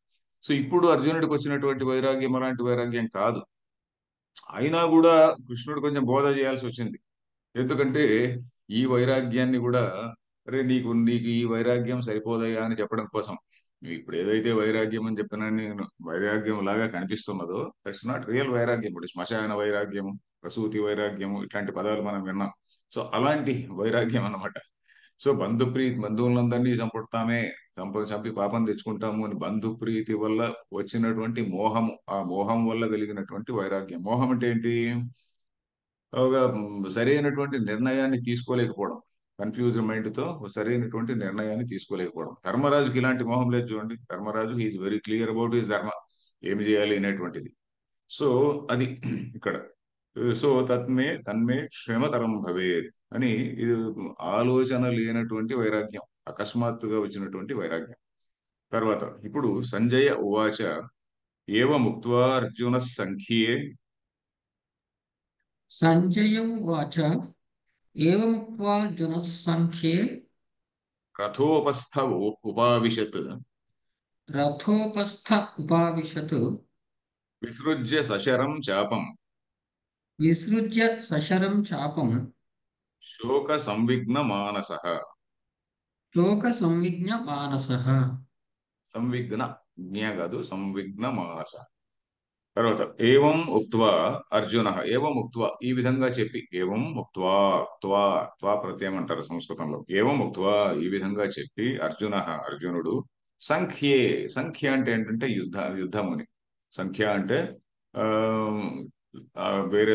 సో ఇప్పుడు అర్జునుడికి వచ్చినటువంటి వైరాగ్యం అలాంటి వైరాగ్యం కాదు. అయినా కూడా కృష్ణుడు కొంచెం బోధ చేయాల్సి వచ్చింది. ఎందుకంటే ఈ వైరాగ్యాన్ని కూడా, అరే నీకు నీకు ఈ వైరాగ్యం సరిపోదయ్యా అని చెప్పడం కోసం. ఇప్పుడు ఏదైతే వైరాగ్యం అని చెప్పినా, నేను వైరాగ్యం లాగా కనిపిస్తున్నదో దట్స్ నాట్ రియల్ వైరాగ్యం. ఇప్పుడు శ్మశాన వైరాగ్యము, ప్రసూతి వైరాగ్యము ఇట్లాంటి పదాలు మనం విన్నాం. సో అలాంటి వైరాగ్యం అన్నమాట. సో బంధువులందరినీ చంపుతామే, చంపి పాపం తెచ్చుకుంటాము అని బంధుప్రీతి వల్ల వచ్చినటువంటి మోహము, ఆ మోహం వల్ల కలిగినటువంటి వైరాగ్యం. మోహం అంటే ఏంటి? ఒక సరైనటువంటి నిర్ణయాన్ని తీసుకోలేకపోవడం, కన్ఫ్యూజ్డ్ మైండ్ తో ఒక సరైనటువంటి నిర్ణయాన్ని తీసుకోలేకపోవడం. ధర్మరాజుకి ఇలాంటి మోహం లేదు చూడండి. Dharmaraju he is very clear about his dharma, ఏమి చేయాలి అనేటువంటిది. సో అది ఇక్కడ. సో తన్మే క్షమతరం భవేత్ అని, ఇది ఆలోచన లేనటువంటి వైరాగ్యం, అకస్మాత్తుగా వచ్చినటువంటి వైరాగ్యం. తర్వాత ఇప్పుడు సంజయ ఉవాచ ఏవముక్త్వా అర్జున సంఖ్యే సంజయ ఉవాచ ఏవముక్త్వార్జునः సంఖ్యే రథోపస్థ ఉపావిశత్ రథోపస్థ ఉపావిశత్ విసృజ్య సశరం చాపం విసృజ్య సశరం చాపం శోక సంవిఘ్న మానస. శోక సంవిజ్ఞ మానసః. సంవిఘ్న, జ్ఞ కాదు, సంవిఘ్న మానస. తర్వాత ఏవం ఉక్త్వా అర్జున, ఏవం ఉక్త్వా ఈ విధంగా చెప్పి, ఏవం ఉక్త్వా, త్వా త్వా ప్రత్యయం అంటారు సంస్కృతంలో. ఏవం ఉక్త్వా ఈ విధంగా చెప్పి అర్జున, అర్జునుడు సంఖ్యే, సంఖ్య అంటే ఏంటంటే యుద్ధముని. సంఖ్య అంటే ఆ ఆ, వేరే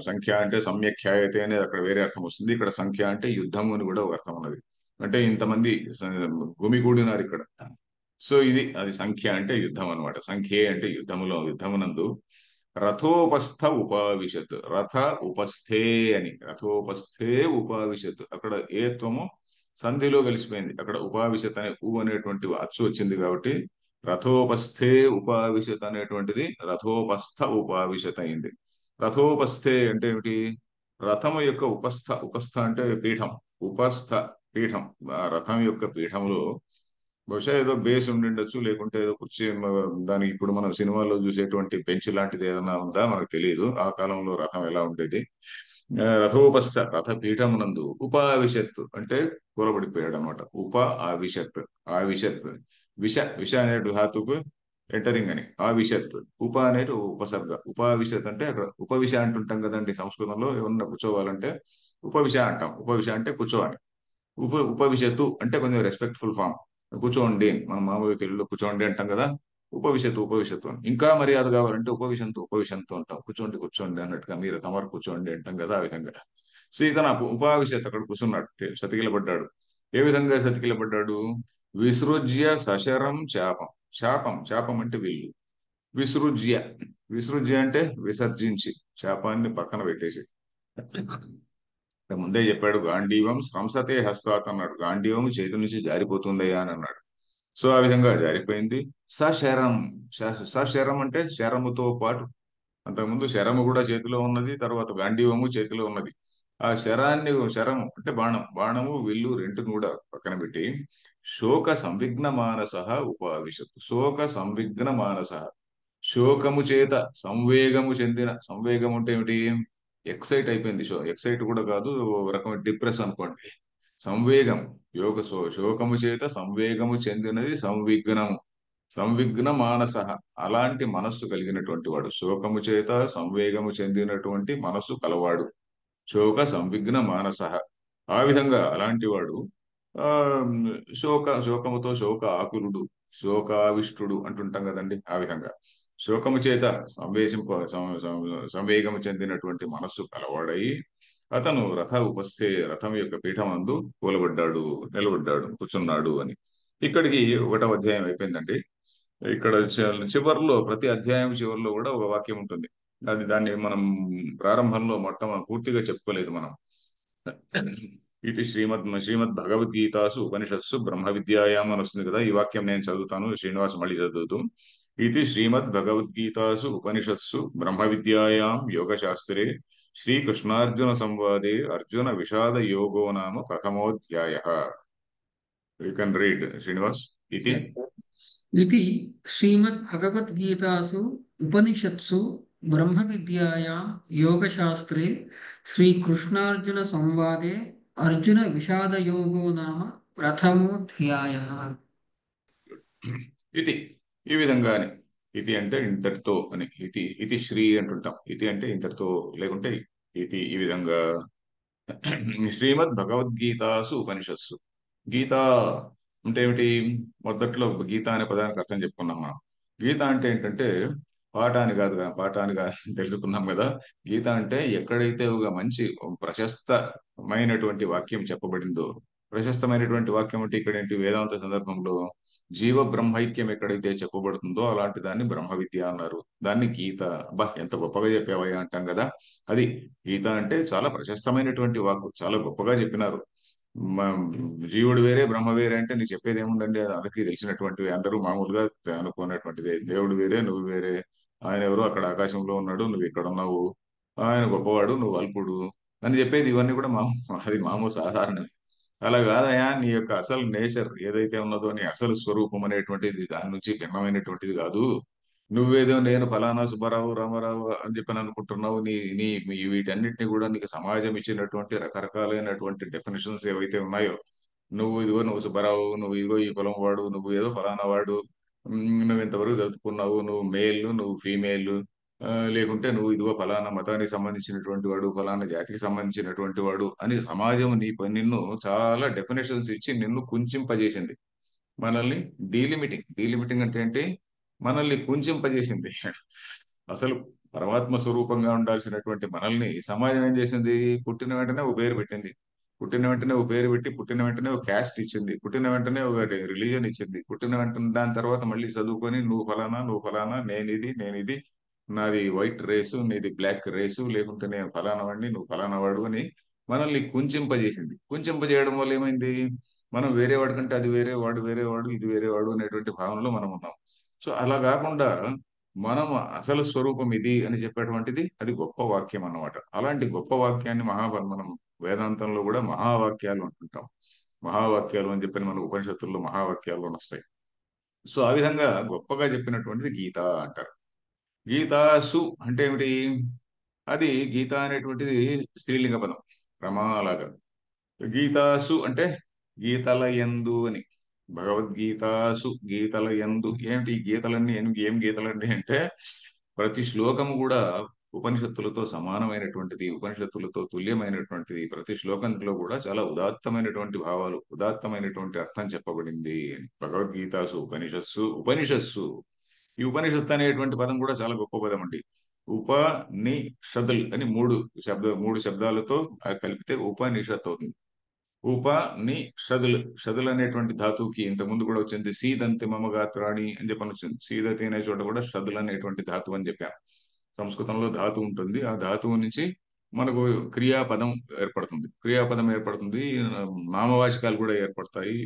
సంఖ్య అంటే సమ్యఖ్యాయతే అనేది అక్కడ వేరే అర్థం వస్తుంది. ఇక్కడ సంఖ్య అంటే యుద్ధము అని కూడా ఒక అర్థం ఉన్నది. అంటే ఇంతమంది గుమిగూడినారు ఇక్కడ. సో ఇది, అది సంఖ్య అంటే యుద్ధం అనమాట. సంఖ్యే అంటే యుద్ధములో, యుద్ధమునందు రథోపస్థ ఉపావిశత్, రథ ఉపస్థే అని, రథోపస్థే ఉపావిశత్, అక్కడ ఏత్వము సంధిలో కలిసిపోయింది. అక్కడ ఉపావిశత్ అనే అనేటువంటి అచ్చు వచ్చింది కాబట్టి రథోపస్థే ఉపావిశత్ అనేటువంటిది రథోపస్థ ఉపావిశత్ అయింది. రథోపస్థే అంటే ఏమిటి? రథము యొక్క ఉపస్థ, ఉపస్థ అంటే పీఠం, ఉపస్థ పీఠం. ఆ రథం యొక్క పీఠంలో బహుశా ఏదో బేస్ ఉండిండొచ్చు, లేకుంటే ఏదో కుర్చీ, దానికి ఇప్పుడు మనం సినిమాల్లో చూసేటువంటి బెంచ్ లాంటిది ఏదైనా ఉందా మనకు తెలియదు. ఆ కాలంలో రథం ఎలా ఉండేది. రథోపస్థ, రథ పీఠమునందు ఉపావిశత్ అంటే కూలబడిపోయాడు అనమాట. ఉప ఆవిశత్, ఆవిశత్, విష, విష అనే ధాతుకు ఎంటరింగ్ అని. ఆవిశత్ ఉప అనేది ఉపసర్గ. ఉపావిశత్ అంటే అక్కడ ఉపవిశ అంటుంటాం కదండి సంస్కృతంలో. ఏమన్నా కూర్చోవాలంటే ఉపవిశ అంటాం. ఉపవిశ అంటే కూర్చోవాలి. ఉపవిశతు అంటే కొంచెం రెస్పెక్ట్ఫుల్ ఫామ్. కూర్చోండి మనం మామూలుగా తెలుగులో కూర్చోండి అంటాం కదా. ఉపవిశతు అని. ఇంకా మర్యాద కావాలంటే ఉపవిశంతు అంటాం. కూర్చోండి కూర్చోండి అన్నట్టుగా, మీరు తమరు కూర్చోండి అంటాం కదా, ఆ విధంగా. సో ఇక నాకు ఉపావిశత్ అక్కడ కూర్చున్నాడు, సతికిలబడ్డాడు. ఏ విధంగా సతికిలబడ్డాడు? విసృజ్య సశరం చాపం. చాపం, చాపం అంటే విల్లు. విసృజ్య, విసృజ్య అంటే విసర్జించి, శాపాన్ని పక్కన పెట్టేసి. ముందే చెప్పాడు, గాంధీవం స్రంసతే హస్తాత్ అన్నాడు. గాంధీవం చేతి నుంచి జారిపోతుందయ్యా అని అన్నాడు. సో ఆ విధంగా జారిపోయింది. సశరం, సశరం అంటే శరముతో పాటు. అంతకుముందు శరము కూడా చేతిలో ఉన్నది, తర్వాత గాంధీవము చేతిలో ఉన్నది. ఆ శరాన్ని, శరం అంటే బాణం, బాణము విల్లు రెండును కూడా పక్కన పెట్టి శోక సంవిఘ్న మానస ఉపావిశత్. శోక సంవిఘ్న మానస, శోకము చేత సంవేగము చెందిన. సంవేగం అంటే ఏమిటి? ఎక్సైట్ అయిపోయింది. ఎక్సైట్ కూడా కాదు, ఒక రకమైన డిప్రెస్ అనుకోండి. సంవేగం, శోకము చేత సంవేగము చెందినది సంవిఘ్నము. సంవిఘ్న మానస, అలాంటి మనస్సు కలిగినటువంటి వాడు. శోకము చేత సంవేగము చెందినటువంటి మనస్సు కలవాడు. శోక సంవిఘ్న మానస, ఆ విధంగా అలాంటి వాడు. ఆ శోకముతో శోక ఆకులుడు, శోకావిష్టుడు అంటుంటాం కదండి, ఆ విధంగా. శోకము చేత సంవేగము చెందినటువంటి మనస్సు కలవాడై అతను రథం యొక్క పీఠం అందు కూలబడ్డాడు, నిలబడ్డాడు, కూర్చున్నాడు అని. ఇక్కడికి 1వ అధ్యాయం అయిపోయిందండి. ఇక్కడ చివరిలో, ప్రతి అధ్యాయం చివరిలో కూడా ఒక వాక్యం ఉంటుంది. దాన్ని మనం ప్రారంభంలో పూర్తిగా చెప్పుకోలేదు మనం. ఇది శ్రీమద్ భగవద్గీతాసు ఉపనిషత్సు బ్రహ్మ విద్యాయాం అని వస్తుంది కదా. ఈ వాక్యం నేను చదువుతాను, శ్రీనివాస్ మళ్ళీ చదువుతూ. ఇది శ్రీమద్ భగవద్గీతాసు ఉపనిషత్సు బ్రహ్మ విద్యాయాం యోగశాస్త్రే శ్రీకృష్ణార్జున సంవాదే అర్జున విషాద యోగో నామ ప్రథమోధ్యాయ. You can read, Srinivas. ఇది इति श्रीमद्भगवद्गीतासु उपनिषत्सु ब्रह्मविद्यायां योगशास्त्रे श्रीकृष्णार्जुनसंवादे अर्जुनविषादयोगो नाम प्रथमोऽध्यायः। ఇది ఈ విధంగానే. ఇది అంటే ఇంతటితో అని. ఇది శ్రీ అంటుంటాం. ఇది అంటే ఇంతటితో, లేకుంటే ఇది ఈ విధంగా. శ్రీమద్ భగవద్గీతాసు ఉపనిషత్సు. గీత అంటే ఏమిటి? మొదట్లో గీత అనే పదానికి అర్థం చెప్పుకున్నాం మనం. గీత అంటే ఏంటంటే పాట అని కాదు, పాట అని కాదు తెలుసుకున్నాం కదా. గీత అంటే ఎక్కడైతే ఒక మంచి ప్రశస్తమైనటువంటి వాక్యం చెప్పబడిందో. ప్రశస్తమైనటువంటి వాక్యం అంటే ఇక్కడ ఏంటి? వేదాంత సందర్భంలో జీవ బ్రహ్మైక్యం ఎక్కడైతే చెప్పబడుతుందో అలాంటి దాన్ని బ్రహ్మ విద్య అన్నారు. దాన్ని గీత. బా ఎంత గొప్పగా చెప్పావయ్యా అంటాం కదా. అది గీత అంటే చాలా ప్రశస్తమైనటువంటి వాక్కు, చాలా గొప్పగా చెప్పినారు. మ- జీవుడు వేరే బ్రహ్మ వేరే అంటే నీకు చెప్పేది ఏముందండి? అది అందరికీ తెలిసినటువంటివి, అందరూ మామూలుగా అనుకున్నటువంటిదే. దేవుడు వేరే, నువ్వు వేరే. ఆయన ఎవరో అక్కడ ఆకాశంలో ఉన్నాడు, నువ్వు ఇక్కడ ఉన్నావు. ఆయన గొప్పవాడు, నువ్వు అల్పుడు అని చెప్పేది. ఇవన్నీ కూడా అది మామూలు సాధారణమే. అలా కాదయా, నీ యొక్క అసలు నేచర్ ఏదైతే ఉన్నదో, నీ అసలు స్వరూపం అనేటువంటిది దాని నుంచి భిన్నమైనటువంటిది కాదు. నువ్వేదో నేను ఫలానా సుబ్బారావు రామారావు అని చెప్పని అనుకుంటున్నావు. నీ నీ వీటన్నిటిని కూడా నీకు సమాజం ఇచ్చినటువంటి రకరకాలైనటువంటి డెఫినేషన్స్ ఏవైతే ఉన్నాయో, నువ్వు సుబ్బారావు, నువ్వు ఇదిగో ఈ కులం వాడు, నువ్వు ఏదో ఫలానా వాడు, నువ్వు ఇంతవరకు చదువుకున్నావు, నువ్వు మేల్, నువ్వు ఫీమేల్, లేకుంటే నువ్వు ఇదిగో ఫలానా మతానికి సంబంధించినటువంటి వాడు, ఫలానా జాతికి సంబంధించినటువంటి వాడు అని సమాజం నిన్ను చాలా డెఫినేషన్స్ ఇచ్చి నిన్ను కుంచింపజేసింది. మనల్ని డీలిమిటింగ్ అంటే ఏంటి? మనల్ని కుంచింపజేసింది. అసలు పరమాత్మ స్వరూపంగా ఉండాల్సినటువంటి మనల్ని సమాజం ఏం చేసింది? పుట్టిన వెంటనే ఒక పేరు పెట్టింది. పుట్టిన వెంటనే ఒక పేరు పెట్టి, పుట్టిన వెంటనే ఒక క్యాస్ట్ ఇచ్చింది, పుట్టిన వెంటనే ఒక రిలీజన్ ఇచ్చింది, పుట్టిన వెంటనే దాని తర్వాత మళ్ళీ చదువుకొని నువ్వు ఫలానా, నేనిది, నాది వైట్ రేసు, నీది బ్లాక్ రేసు, లేకుంటే నేను ఫలానా వాడిని, నువ్వు ఫలానా వాడు అని మనల్ని కుంచింపజేసింది. కుంచింపజేయడం వల్ల ఏమైంది? మనం వేరే వాడి కంటే అది వేరే వాడు, ఇది వేరే వాడు అనేటువంటి భావనలో మనం ఉన్నాం. సో అలా కాకుండా మనం అసలు స్వరూపం ఇది అని చెప్పేటువంటిది అది గొప్ప వాక్యం అన్నమాట. అలాంటి గొప్ప వాక్యాన్ని మనం వేదాంతంలో కూడా మహావాక్యాలు అంటుంటాం. మహావాక్యాలు అని చెప్పని మన ఉపనిషత్తుల్లో మహావాక్యాలు వస్తాయి. సో ఆ విధంగా గొప్పగా చెప్పినటువంటిది గీత అంటారు. గీతాసు అంటే ఏమిటి? అది గీత అనేటువంటిది స్త్రీలింగ పదం, రమాలాగా. గీతాసు అంటే గీతల యందు అని. భగవద్గీతాసు గీతల యందు ఏమిటి ఈ గీతలన్నీ ఏం గీతలండి అంటే ప్రతి శ్లోకము కూడా ఉపనిషత్తులతో సమానమైనటువంటిది, ఉపనిషత్తులతో తుల్యమైనటువంటిది. ప్రతి శ్లోకంలో కూడా చాలా ఉదాత్తమైనటువంటి భావాలు, ఉదాత్తమైనటువంటి అర్థం చెప్పబడింది. భగవద్గీతాసు ఉపనిషత్సు ఉపనిషత్సు ఈ ఉపనిషత్తు అనేటువంటి పదం కూడా చాలా గొప్ప పదం అండి. ఉపనిషదుల్ అని మూడు శబ్దాలతో కలిపితే ఉపనిషత్ అవుతుంది. ఉపనిషదులు షదులు అనేటువంటి ధాతువుకి ఇంతకుముందు కూడా వచ్చింది. సీదంతి మమ గాత్రాణి అని చెప్పని వచ్చింది. సీదతి అనే చోట కూడా షదులు అనేటువంటి ధాతువు అని చెప్పాను. సంస్కృతంలో ధాతువు ఉంటుంది. ఆ ధాతువు నుంచి మనకు క్రియాపదం ఏర్పడుతుంది. క్రియాపదం ఏర్పడుతుంది. నామవాచకాలు కూడా ఏర్పడతాయి.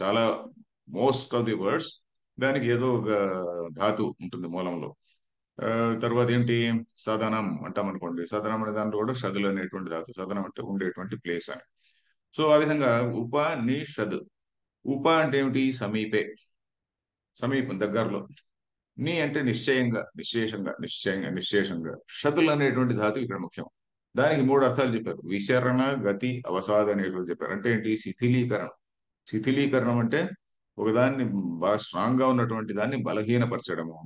చాలా మోస్ట్ ఆఫ్ ది వర్డ్స్ దానికి ఏదో ఒక ధాతువు ఉంటుంది మూలంలో. ఆ, తర్వాత ఏంటి, సదనం అంటాం అనుకోండి. సదనం అనే దాంట్లో కూడా షదులు అనేటువంటి ధాతు. సదనం అంటే ఉండేటువంటి ప్లేస్ అని. సో ఆ విధంగా ఉపనిషద్. ఉప అంటే ఏమిటి, సమీపే, సమీపం, దగ్గరలో. నీ అంటే నిశ్చయంగా, నిశ్శేషంగా. షతుల్ అనేటువంటి ధాతు ఇక్కడ ముఖ్యం. దానికి మూడు అర్థాలు చెప్పారు. విశరణ, గతి, అవసాద అనేటువంటి చెప్పారు. అంటే ఏంటి, శిథిలీకరణం. శిథిలీకరణం అంటే ఒకదాన్ని బాగా స్ట్రాంగ్ గా ఉన్నటువంటి దాన్ని బలహీనపరచడము.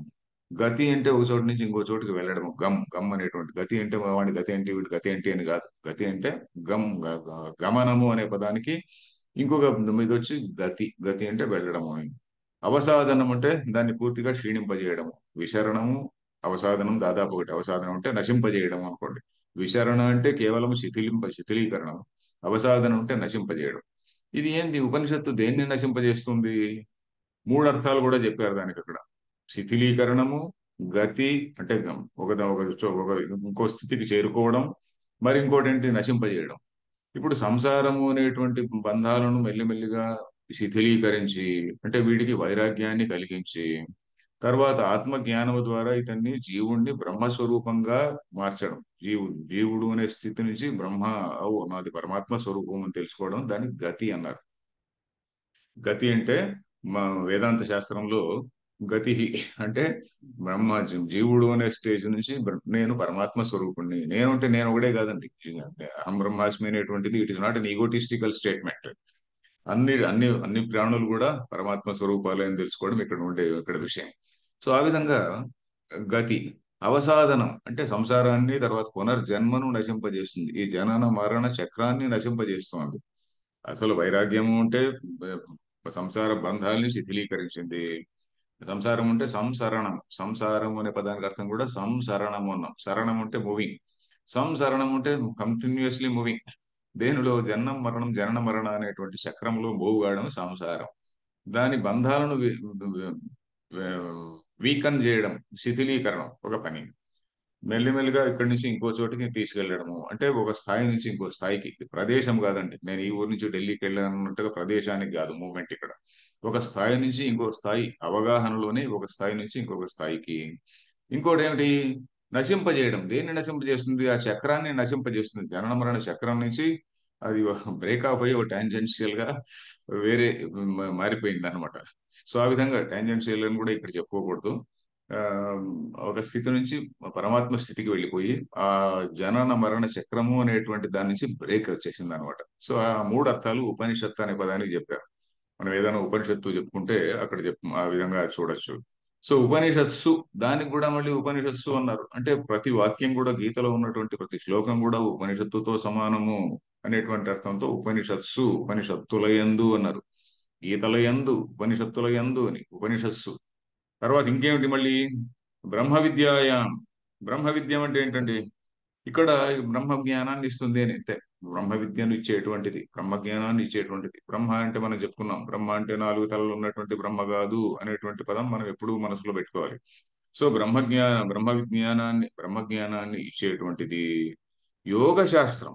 గతి అంటే ఒక చోటు నుంచి ఇంకో చోటుకి వెళ్ళడము. గమ్ గమ్ అనేటువంటి గతి అంటే వాడి గతి ఏంటి, వీడి గతి ఏంటి అని కాదు. గతి అంటే గమనము అనే పదానికి ఇంకొక మీద వచ్చి గతి. గతి అంటే వెళ్ళడము అని. అవసాదనం అంటే దాన్ని పూర్తిగా క్షీణింపజేయడము. విశరణము, అవసాదనం దాదాపు ఒకటి. అవసాదనం అంటే నశింపజేయడం అనుకోండి. విశరణ అంటే కేవలం శిథిలీకరణం. అవసాదనం అంటే నశింపజేయడం. ఇది ఏంటి, ఉపనిషత్తు దేన్ని నశింపజేస్తుంది? మూడు అర్థాలు కూడా చెప్పారు దానికి అక్కడ. శిథిలీకరణము, గతి అంటే ఒక ఇంకో స్థితికి చేరుకోవడం, మరి ఇంకోటి ఏంటి, నశింపజేయడం. ఇప్పుడు సంసారము అనేటువంటి బంధాలను మెల్లిమెల్లిగా శిథిలీకరించి, అంటే వీడికి వైరాగ్యాన్ని కలిగించి, తర్వాత ఆత్మజ్ఞానము ద్వారా ఇతన్ని జీవుణ్ణి బ్రహ్మస్వరూపంగా మార్చడం. జీవుడు అనే స్థితి నుంచి బ్రహ్మ, ఓ నాది పరమాత్మ స్వరూపం అని తెలుసుకోవడం, దాన్ని గతి అన్నారు. గతి అంటే మా వేదాంత శాస్త్రంలో గతి అంటే జీవుడు అనే స్టేజ్ నుంచి నేను పరమాత్మ స్వరూపుణ్ణి. నేను అంటే నేను ఒకడే కాదండి. అహం బ్రహ్మాస్మి అనేటువంటిది it is not an egotistical statement. అన్ని అన్ని అన్ని ప్రాణులు కూడా పరమాత్మ స్వరూపాలు అని తెలుసుకోవడం ఇక్కడ విషయం. సో ఆ విధంగా గతి. అవసాదనం అంటే సంసారాన్ని, తర్వాత పునర్జన్మను నశింపజేస్తుంది. ఈ జనన మరణ చక్రాన్ని నశింపజేస్తుంది. అసలు వైరాగ్యము అంటే సంసార బంధాలని శిథిలీకరించింది. సంసారం అంటే సంసరణం. సంసారం అనే పదానికి అర్థం కూడా సంసరణము అన్నాం. శరణం అంటే మూవింగ్. సంసరణం అంటే కంటిన్యూస్లీ మూవింగ్. దేనిలో, జననం మరణం, జనన మరణ అనేటువంటి చక్రంలో మూవ్ కావడం సంసారం. దాని బంధాలను వీకన్ చేయడం, శిథిలీకరణం ఒక పని. మెల్లిమెల్లిగా ఇక్కడి నుంచి ఇంకో చోటికి తీసుకెళ్లడము. అంటే ఒక స్థాయి నుంచి ఇంకో స్థాయికి. ప్రదేశం కాదండి, నేను ఈ ఊరు నుంచి ఢిల్లీకి వెళ్ళానన్నట్టుగా ప్రదేశానికి కాదు మూమెంట్ ఇక్కడ. ఒక స్థాయి నుంచి ఇంకో స్థాయి, అవగాహనలోనే ఒక స్థాయి నుంచి ఇంకొక స్థాయికి. ఇంకోటి ఏమిటి, నశింపజేయడం. దేన్ని నశింపజేస్తుంది? ఆ చక్రాన్ని నశింపజేస్తుంది. జనన మరణ చక్రం నుంచి అది బ్రేక్ ఆఫ్ అయ్యి ఒక టాంజెన్షియల్ గా వేరే మారిపోయింది అనమాట. సో ఆ విధంగా టాంజెన్షియల్ అని కూడా ఇక్కడ చెప్పుకోకూడదు. ఆ, ఒక స్థితి నుంచి పరమాత్మ స్థితికి వెళ్ళిపోయి ఆ జనన మరణ చక్రము అనేటువంటి దాని నుంచి బ్రేక్ వచ్చేసింది అనమాట. సో ఆ మూడు అర్థాలు ఉపనిషత్తు అనే పదానికి చెప్పారు. మనం ఏదైనా ఉపనిషత్తు చెప్పుకుంటే అక్కడ ఆ విధంగా చూడొచ్చు. సో ఉపనిషత్సు, దానికి కూడా మళ్ళీ ఉపనిషత్సు అన్నారు. అంటే ప్రతి వాక్యం కూడా, గీతలో ఉన్నటువంటి ప్రతి శ్లోకం కూడా ఉపనిషత్తుతో సమానము అనేటువంటి అర్థంతో ఉపనిషత్సు, ఉపనిషత్తులయందు అన్నారు. గీతలయందు, ఉపనిషత్తులయందు అని ఉపనిషత్సు. తర్వాత ఇంకేమిటి మళ్ళీ, బ్రహ్మ విద్యాయాం. బ్రహ్మ విద్యం అంటే ఏంటండి, ఇక్కడ బ్రహ్మ జ్ఞానాన్ని ఇస్తుంది అని అంతే. బ్రహ్మ విద్యను ఇచ్చేటువంటిది, బ్రహ్మ జ్ఞానాన్ని ఇచ్చేటువంటిది. బ్రహ్మ అంటే మనం చెప్పుకున్నాం, బ్రహ్మ అంటే నాలుగు తలలు ఉన్నటువంటి బ్రహ్మ కాదు అనేటువంటి పదం మనం ఎప్పుడూ మనసులో పెట్టుకోవాలి. సో బ్రహ్మ జ్ఞానాన్ని ఇచ్చేటువంటిది యోగ శాస్త్రం.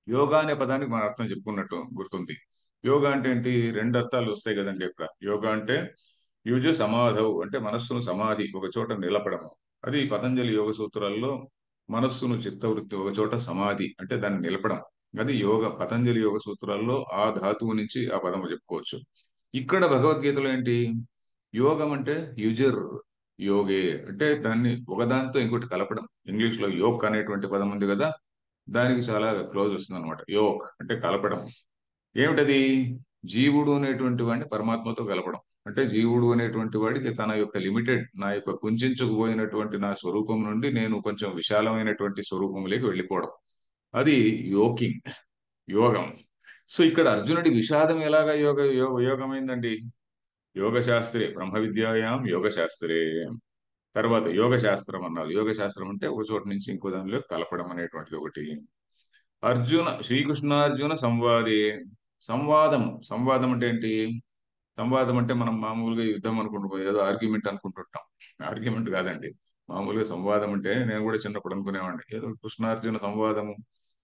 యోగా అనే పదానికి మన అర్థం చెప్పుకున్నట్టు గుర్తుంది. యోగా అంటే ఏంటి, రెండు అర్థాలు వస్తాయి కదండి ఇక్కడ. యోగా అంటే యుజు సమాధవు అంటే మనస్సును సమాధి, ఒక చోట నిలపడము. అది పతంజలి యోగ సూత్రాల్లో మనస్సును, చిత్తవృత్తి ఒక చోట సమాధి అంటే దాన్ని నిలపడం. అది యోగ. పతంజలి యోగ సూత్రాల్లో ఆ ధాతువు నుంచి ఆ పదము చెప్పుకోవచ్చు. ఇక్కడ భగవద్గీతలో ఏంటి, యోగం అంటే యుజర్ యోగే అంటే దాన్ని ఒకదానితో ఇంకోటి కలపడం. ఇంగ్లీష్ లో యోక్ అనేటువంటి పదం ఉంది కదా, దానికి చాలా క్లోజ్ వస్తుంది అనమాట. యోక్ అంటే కలపడం. ఏమిటది, జీవుడు అనేటువంటి వాడిని పరమాత్మతో కలపడం. అంటే జీవుడు అనేటువంటి వాడికి తన యొక్క లిమిటెడ్, నా యొక్క కుంచుకుపోయినటువంటి నా స్వరూపం నుండి నేను కొంచెం విశాలమైనటువంటి స్వరూపంలోకి వెళ్ళిపోవడం. అది యోకింగ్, యోగం. సో ఇక్కడ అర్జునుడి విషాదం ఎలాగా యోగమైందండి? యోగ శాస్త్రే బ్రహ్మ విద్యాయాం యోగ శాస్త్రే. తర్వాత యోగ శాస్త్రం అన్నారు. యోగ శాస్త్రం అంటే ఒక చోట నుంచి ఇంకో దానిలో కలపడం అనేటువంటిది ఒకటి. శ్రీకృష్ణార్జున సంవాదే. సంవాదం, సంవాదం అంటే ఏంటి? సంవాదం అంటే మనం మామూలుగా యుద్ధం అనుకుంటున్నాం, ఏదో ఆర్గ్యుమెంట్ అనుకుంటుంటాం. ఆర్గ్యుమెంట్ కాదండి. మామూలుగా సంవాదం అంటే నేను కూడా చిన్నప్పుడు అనుకునేవాడిని, ఏదో కృష్ణార్జున సంవాదము,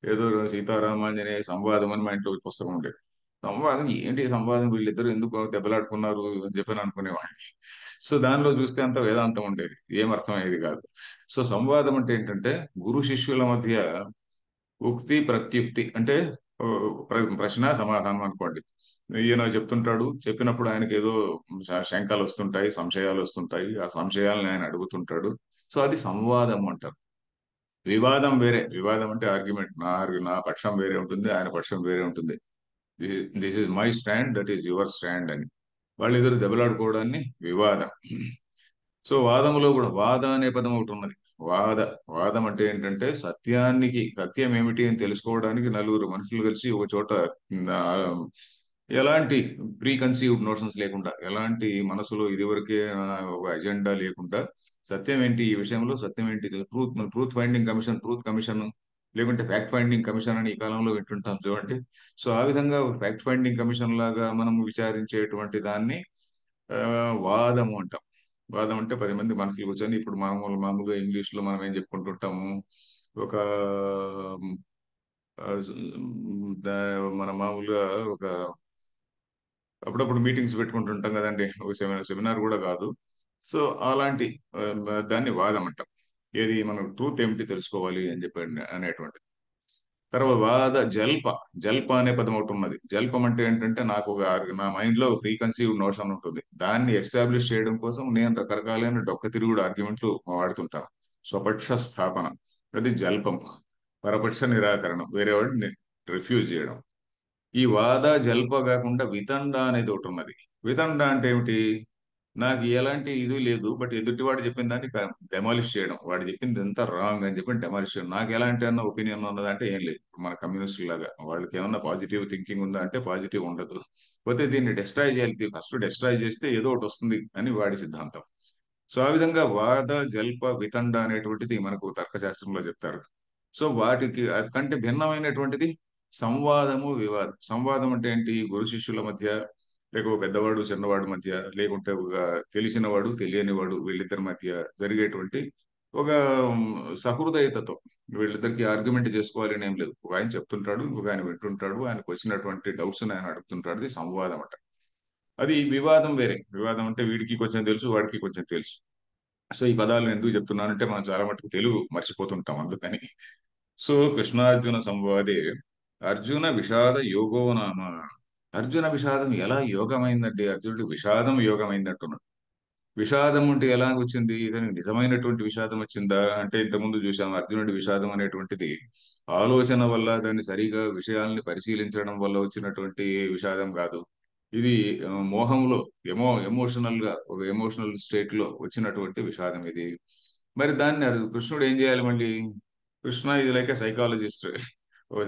ఏదో సీతారామాంజనేయ సంవాదం అని మా ఇంట్లో ఒక పుస్తకం ఉండేది. సంవాదం ఏంటి? సంవాదం వీళ్ళిద్దరు ఎందుకు దెబ్బలాడుకున్నారు అని చెప్పి అనుకునేవాడిని. సో దానిలో చూస్తే అంత వేదాంతం ఉండేది, ఏం అర్థమయ్యేది కాదు. సో సంవాదం అంటే ఏంటంటే గురు శిష్యుల మధ్య ఉక్తి ప్రత్యుక్తి, అంటే ఓ, ప్రశ్న సమాధానం అనుకోండి. ఈయన చెప్తుంటాడు, చెప్పినప్పుడు ఆయనకి ఏదో శంకలు వస్తుంటాయి, సంశయాలు వస్తుంటాయి, ఆ సంశయాలను ఆయన అడుగుతుంటాడు. సో అది సంవాదం అంటారు. వివాదం వేరే. వివాదం అంటే ఆర్గ్యుమెంట్, నా పక్షం వేరే ఉంటుంది, ఆయన పక్షం వేరే ఉంటుంది. This is my stand, that is your stand అని వాళ్ళిద్దరు దెబ్బలాడుకోవడాన్ని వివాదం. సో వాదములో కూడా వాద అనే పదం ఒకటి ఉన్నది. వాద. వాదం అంటే ఏంటంటే సత్యం ఏమిటి అని తెలుసుకోవడానికి నలుగురు మనుషులు కలిసి ఒక చోట ఆ, ఎలాంటి ప్రీ కన్సీవ్డ్ నోషన్స్ లేకుండా, ఎలాంటి మనసులో ఇదివరకే ఒక అజెండా లేకుండా, సత్యం ఏంటి ఈ విషయంలో, సత్యం ఏంటి, truth finding commission, truth commission, లేకుంటే ఫ్యాక్ట్ ఫైండింగ్ కమిషన్ అని ఈ కాలంలో వింటుంటాం చూడండి. సో ఆ విధంగా ఫ్యాక్ట్ ఫైండింగ్ కమిషన్ లాగా మనం విచారించేటువంటి దాన్ని ఆ, వాదము అంటాం. వాదం అంటే 10 మంది మనుషులు కూర్చొని, ఇప్పుడు మామూలుగా ఇంగ్లీష్ లో మనం ఏం చెప్పుకుంటుంటాము, ఒక ఆ, మన మామూలుగా ఒక అప్పుడప్పుడు మీటింగ్స్ పెట్టుకుంటుంటాం కదండి, ఒక సెమినార్ కూడా కాదు. సో అలాంటి ఆ, దాన్ని వాదం అంటాం. ఏది మనం ట్రూత్ ఏమిటి తెలుసుకోవాలి అని చెప్పి అనేటువంటి. తర్వాత జల్ప అనే పదం ఒకటి ఉన్నది. జల్పం అంటే ఏంటంటే నాకు నా మైండ్ లో ప్రీ కన్సీవ్ నోషన్ ఉంటుంది, దాన్ని ఎస్టాబ్లిష్ చేయడం కోసం నేను రకరకాలైన డొక్క తిరుగుడు ఆర్గ్యుమెంట్లు వాడుతుంటాను. స్వపక్ష స్థాపన, అది జల్పం. పరపక్ష నిరాకరణం, వేరే వాడిని రిఫ్యూజ్ చేయడం. ఈ వాద జల్ప కాకుండా వితండ అనేది ఒకటి ఉన్నది. వితండ అంటే ఏమిటి? నాకు ఎలాంటి ఇది లేదు, బట్ ఎదుటివాడు చెప్పిన దాన్ని డెమాలిష్ చేయడం, వాడు చెప్పింది ఎంత రాంగ్ అని చెప్పి డెమాలిష్ చేయడం. నాకు ఎలాంటి అన్న ఒపీనియన్ ఉన్నదంటే ఏం లేదు. మన కమ్యూనిస్ట్ లాగా వాళ్ళకి ఏమన్నా పాజిటివ్ థింకింగ్ ఉందా అంటే పాజిటివ్ ఉండదు. పోతే దీన్ని డిస్ట్రాయ్ చేయాలి, ఫస్ట్ డిస్ట్రాయ్ చేస్తే ఏదో ఒకటి వస్తుంది అని వాడి సిద్ధాంతం. సో ఆ విధంగా వాద జల్ప వితండ అనేటువంటిది మనకు తర్కశాస్త్రంలో చెప్తారు. సో వాటికి అది కంటే భిన్నమైనటువంటిది సంవాదము, వివాదం. సంవాదం అంటే ఏంటి? గురు శిష్యుల మధ్య, లేక ఒక పెద్దవాడు చిన్నవాడు మధ్య, లేకుంటే ఒక తెలిసినవాడు తెలియనివాడు వీళ్ళిద్దరి మధ్య జరిగేటువంటి ఒక సహృదయతతో. వీళ్ళిద్దరికి ఆర్గ్యుమెంట్ చేసుకోవాలి అని ఏం లేదు. ఒక ఆయన చెప్తుంటాడు, ఇంకొక ఆయన వింటుంటాడు, ఆయనకు వచ్చినటువంటి డౌట్స్ ఆయన అడుగుతుంటాడు. ఇది సంవాదం అంట. అది వివాదం వేరే. వివాదం అంటే వీడికి కొంచెం తెలుసు, వాడికి కొంచెం తెలుసు. సో ఈ పదాలు నేను ఎందుకు చెప్తున్నానంటే మనం చాలా మటుకు తెలుగు మర్చిపోతుంటాం అందుకని. సో కృష్ణార్జున సంవాదే అర్జున విషాద యోగో నామ. అర్జున విషాదం ఎలా యోగమైందంటే, అర్జునుడి విషాదం యోగమైందంటున్నాడు. విషాదం అంటే ఎలా వచ్చింది? ఇతనికి నిజమైనటువంటి విషాదం వచ్చిందా అంటే, ఇంతకుముందు చూసాం అర్జునుడి విషాదం అనేటువంటిది ఆలోచన వల్ల, దాన్ని సరిగా విషయాల్ని పరిశీలించడం వల్ల వచ్చినటువంటి విషాదం కాదు. ఇది మోహంలో, ఎమోషనల్ గా, ఒక ఎమోషనల్ స్టేట్ లో వచ్చినటువంటి విషాదం ఇది. మరి దాన్ని కృష్ణుడు ఏం చేయాలి మళ్ళీ? కృష్ణ ఇది లైక్ సైకాలజిస్ట్,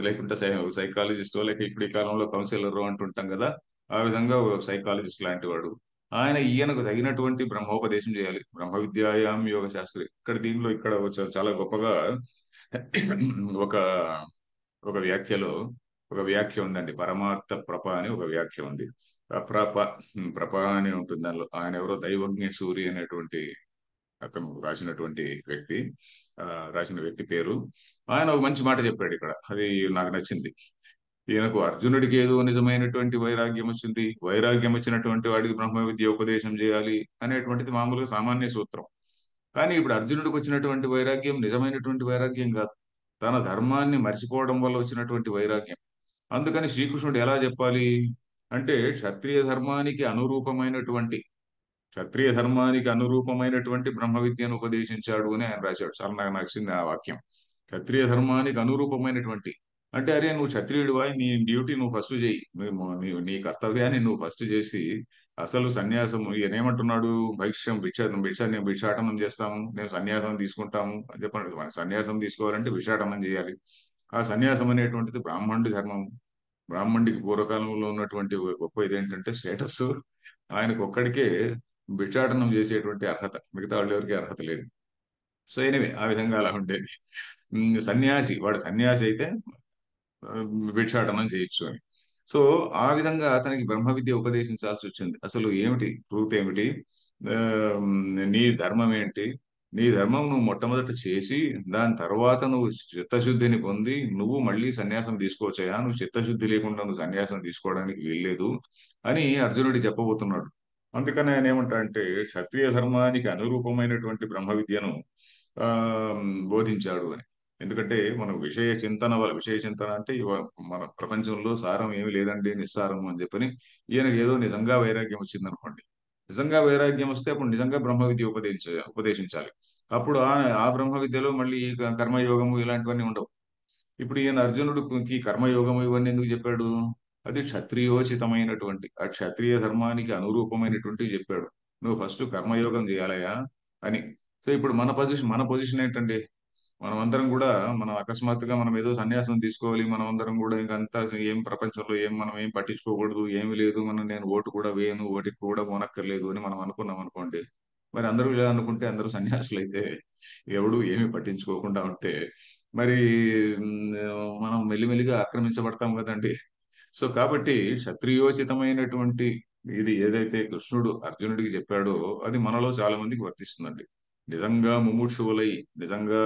లేకుంటే సైకాలజిస్ట్, లేక ఇప్పుడు ఈ కాలంలో కౌన్సిలర్ అంటుంటాం కదా, ఆ విధంగా సైకాలజిస్ట్ లాంటి వాడు. ఈయనకు తగినటువంటి బ్రహ్మోపదేశం చేయాలి. బ్రహ్మ విద్యాయాం యోగ శాస్త్రి. ఇక్కడ చాలా గొప్పగా ఒక ఒక వ్యాఖ్యలో ఒక వ్యాఖ్య ఉందండి. పరమార్థ ప్రప అని ఒక వ్యాఖ్య ఉంది. ప్రప ప్రప అని ఉంటుంది దానిలో. ఆయన ఎవరో దైవజ్ఞ సూరి అనేటువంటి అతను రాసినటువంటి వ్యక్తి, ఆ, రాసిన వ్యక్తి పేరు. ఆయన ఒక మంచి మాట చెప్పాడు ఇక్కడ, అది నాకు నచ్చింది. ఈయనకు అర్జునుడికి ఏదో నిజమైనటువంటి వైరాగ్యం వచ్చింది, వైరాగ్యం వచ్చినటువంటి వాడికి బ్రహ్మ విద్య ఉపదేశం చేయాలి అనేటువంటిది మామూలుగా సామాన్య సూత్రం. కానీ ఇప్పుడు అర్జునుడికి వచ్చినటువంటి వైరాగ్యం నిజమైనటువంటి వైరాగ్యం కాదు, తన ధర్మాన్ని మర్చిపోవడం వల్ల వచ్చినటువంటి వైరాగ్యం. అందుకని శ్రీకృష్ణుడు ఎలా చెప్పాలి అంటే, క్షత్రియ ధర్మానికి అనురూపమైనటువంటి బ్రహ్మ విద్యను ఉపదేశించాడు అని ఆయన రాశాడు. చాలా నాకు నచ్చింది ఆ వాక్యం. క్షత్రియ ధర్మానికి అనురూపమైనటువంటి, అంటే అరే నువ్వు క్షత్రియుడివా, నీ డ్యూటీ నువ్వు ఫస్ట్ చేయి, నీ కర్తవ్యాన్ని నువ్వు ఫస్ట్ చేసి అసలు సన్యాసం ఈయన ఏమంటున్నాడు, నేను భిక్షాటనం చేస్తాము, నేను సన్యాసం తీసుకుంటాము అని చెప్పండి. మన సన్యాసం తీసుకోవాలంటే భిక్షాటనం చేయాలి. ఆ సన్యాసం అనేటువంటిది బ్రాహ్మణుడి ధర్మం. బ్రాహ్మణుడికి పూర్వకాలంలో ఉన్నటువంటి ఒక గొప్ప ఇదేంటంటే స్టేటస్, ఆయనకు ఒక్కడికే భిక్షాటనం చేసేటువంటి అర్హత, మిగతా వాళ్ళు ఎవరికి అర్హత లేదు. సో ఎనివే ఆ విధంగా అలా ఉండేది. సన్యాసి వాడు సన్యాసి అయితే ఆ, భిక్షాటనం చేయొచ్చు అని. సో ఆ విధంగా అతనికి బ్రహ్మ విద్య ఉపదేశించాల్సి వచ్చింది. అసలు ఏమిటి ట్రూత్ ఏమిటి, ఆ, నీ ధర్మం ఏంటి, నీ ధర్మం నువ్వు మొట్టమొదట చేసి దాని తర్వాత నువ్వు చిత్తశుద్ధిని పొంది నువ్వు మళ్ళీ సన్యాసం తీసుకోవచ్చా, నువ్వు చిత్తశుద్ధి లేకుండా నువ్వు సన్యాసం తీసుకోవడానికి వీల్లేదు అని అర్జునుడి చెప్పబోతున్నాడు. అందుకని ఆయన ఏమంటా అంటే క్షత్రియ ధర్మానికి అనురూపమైనటువంటి బ్రహ్మ విద్యను ఆ బోధించాడు అని. ఎందుకంటే మనం విషయ చింతన అంటే మన ప్రపంచంలో సారం ఏమి లేదండి, నిస్సారం అని చెప్పని ఈయనకి ఏదో నిజంగా వైరాగ్యం వచ్చింది అనుకోండి. నిజంగా వైరాగ్యం వస్తే అప్పుడు నిజంగా బ్రహ్మ విద్య ఉపదేశించాలి. అప్పుడు ఆ బ్రహ్మ విద్యలో మళ్ళీ ఈ కర్మయోగము ఇలాంటివన్నీ ఉండవు. ఇప్పుడు ఈయన అర్జునుడికి కర్మయోగము ఇవన్నీ ఎందుకు చెప్పాడు, అది క్షత్రియోచితమైనటువంటి ఆ క్షత్రియ ధర్మానికి అనురూపమైనటువంటి చెప్పాడు. నువ్వు ఫస్ట్ కర్మయోగం చేయాలయా అని. సో ఇప్పుడు మన పొజిషన్ ఏంటండి, మనం అందరం కూడా మనం అకస్మాత్తుగా మనం ఏదో సన్యాసం తీసుకోవాలి, మనం అందరం కూడా ఇంకంతా ఏం ప్రపంచంలో మనం ఏం పట్టించుకోకూడదు, ఏమి లేదు, నేను ఓటు కూడా వేయను, ఓటికి కూడా పోనక్కర్లేదు అని మనం అనుకున్నాం అనుకోండి. మరి అందరూ ఇలా అనుకుంటే అందరూ సన్యాసులు అయితే ఎవడు ఏమీ పట్టించుకోకుండా ఉంటే మరి మనం మెల్లిమెల్లిగా ఆక్రమించబడతాం కదండి. సో కాబట్టి క్షత్రియోచితమైనటువంటి ఇది ఏదైతే కృష్ణుడు అర్జునుడికి చెప్పాడో అది మనలో చాలా మందికి వర్తిస్తుందండి. నిజంగా ముముక్షువులై, నిజంగా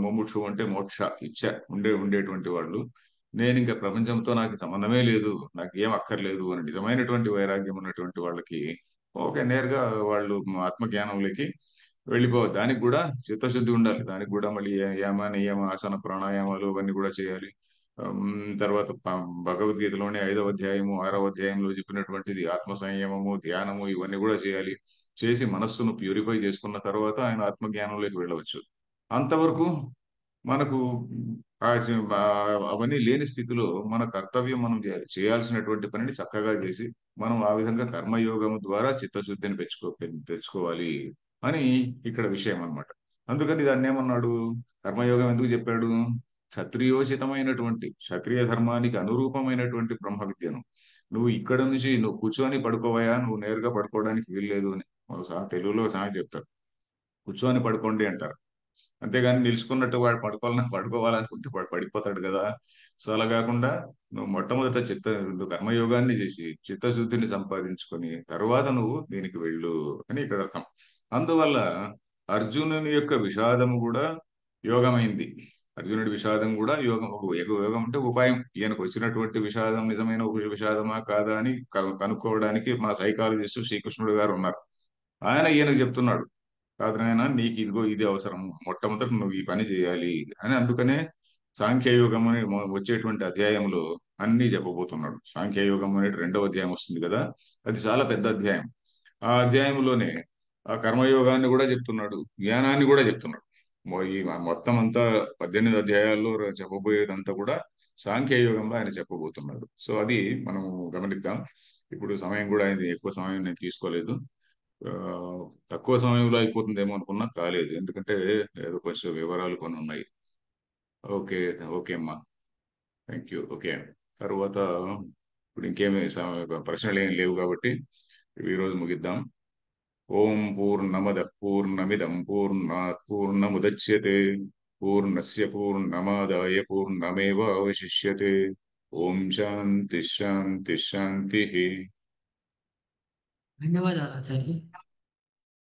ముముక్షువు అంటే మోక్ష ఇచ్చ ఉండేటువంటి వాళ్ళు, నేను ఇంకా ప్రపంచంతో నాకు సంబంధమే లేదు, నాకు ఏం అక్కర్లేదు అని నిజమైనటువంటి వైరాగ్యం ఉన్నటువంటి వాళ్ళకి ఓకే నేరుగా వాళ్ళు ఆత్మజ్ఞానంలోకి వెళ్ళిపోవాలి. దానికి కూడా చిత్తశుద్ధి ఉండాలి, దానికి కూడా మళ్ళీ యమ నియమ ఆసన ప్రాణాయామాలు అవన్నీ కూడా చేయాలి. తర్వాత భగవద్గీతలోని 5వ అధ్యాయము 6వ అధ్యాయంలో చెప్పినటువంటిది ఆత్మ సంయమము ధ్యానము ఇవన్నీ కూడా చేయాలి. చేసి మనస్సును ప్యూరిఫై చేసుకున్న తర్వాత ఆయన ఆత్మజ్ఞానంలోకి వెళ్ళవచ్చు. అంతవరకు మనకు అవన్నీ లేని స్థితిలో మన కర్తవ్యం మనం చేయాలి, చేయాల్సినటువంటి పనిని చక్కగా చేసి మనం ఆ విధంగా కర్మయోగం ద్వారా చిత్తశుద్ధిని తెచ్చుకోవాలి అని ఇక్కడ విషయం అన్నమాట. అందుకని దాన్ని ఏమన్నాడు, కర్మయోగం ఎందుకు చెప్పాడు, క్షత్రియోచితమైనటువంటి క్షత్రియ ధర్మానికి అనురూపమైనటువంటి బ్రహ్మ విద్యను నువ్వు ఇక్కడ నుంచి నువ్వు కూర్చొని పడుకోవయా, నువ్వు నేరుగా పడుకోవడానికి వీల్లేదు అని తెలుగులో సామెత చెప్తారు, కూర్చొని పడుకోండి అంటారు. అంతేగాని నిలుచుకున్నట్టు వాడు పడుకోవాలనుకుంటే వాడు పడిపోతాడు కదా. సో అలా కాకుండా నువ్వు మొట్టమొదట నువ్వు కర్మయోగాన్ని చేసి చిత్తశుద్ధిని సంపాదించుకొని తర్వాత నువ్వు దీనికి వెళ్ళు అని ఇక్కడ అర్థం. అందువల్ల అర్జునుని యొక్క విషాదము కూడా యోగమైంది. అర్జునుడి విషాదం కూడా యోగం, యోగం అంటే ఉపాయం. ఈయనకు వచ్చినటువంటి విషాదం నిజమైన విషాదమా కాదా అని కనుక్కోవడానికి మా సైకాలజిస్ట్ శ్రీకృష్ణుడు గారు ఉన్నారు. ఆయన ఈయనకు చెప్తున్నాడు, కాదు నాయన నీకు ఇదిగో ఇది అవసరం, మొట్టమొదట నువ్వు ఈ పని చేయాలి అని. అందుకనే సాంఖ్యయోగం అని వచ్చేటువంటి అధ్యాయంలో అన్ని చెప్పబోతున్నాడు. సాంఖ్యయోగం అనే 2వ అధ్యాయం వస్తుంది కదా, అది చాలా పెద్ద అధ్యాయం. ఆ అధ్యాయంలోనే ఆ కర్మయోగాన్ని కూడా చెప్తున్నాడు, జ్ఞానాన్ని కూడా చెప్తున్నాడు. ఈ మొత్తం అంతా 18 అధ్యాయాల్లో చెప్పబోయేదంతా కూడా సాంఖ్యయోగంలో ఆయన చెప్పబోతున్నాడు. సో అది మనం గమనిద్దాం. ఇప్పుడు సమయం కూడా అయింది, ఎక్కువ సమయం నేను తీసుకోలేదు. ఆ, తక్కువ సమయంలో అయిపోతుందేమో అనుకున్నా, కాలేదు, ఎందుకంటే ఏదో కొంచెం వివరాలు కొన్ని ఉన్నాయి. ఓకే, ఓకే అమ్మా, థ్యాంక్ యూ. ఓకే, తర్వాత ఇప్పుడు ఇంకేమి ప్రశ్నలు ఏం లేవు కాబట్టి ఈ రోజు ముగిద్దాం. ఓం పూర్ణమద పూర్ణమిదం పూర్ణాత్ పూర్ణముదచ్యతే పూర్ణస్య పూర్ణమాదాయ పూర్ణమేవావశిష్యతే. ఓం శాంతి శాంతి శాంతి. ధన్యవాదాలు ఆచార్య.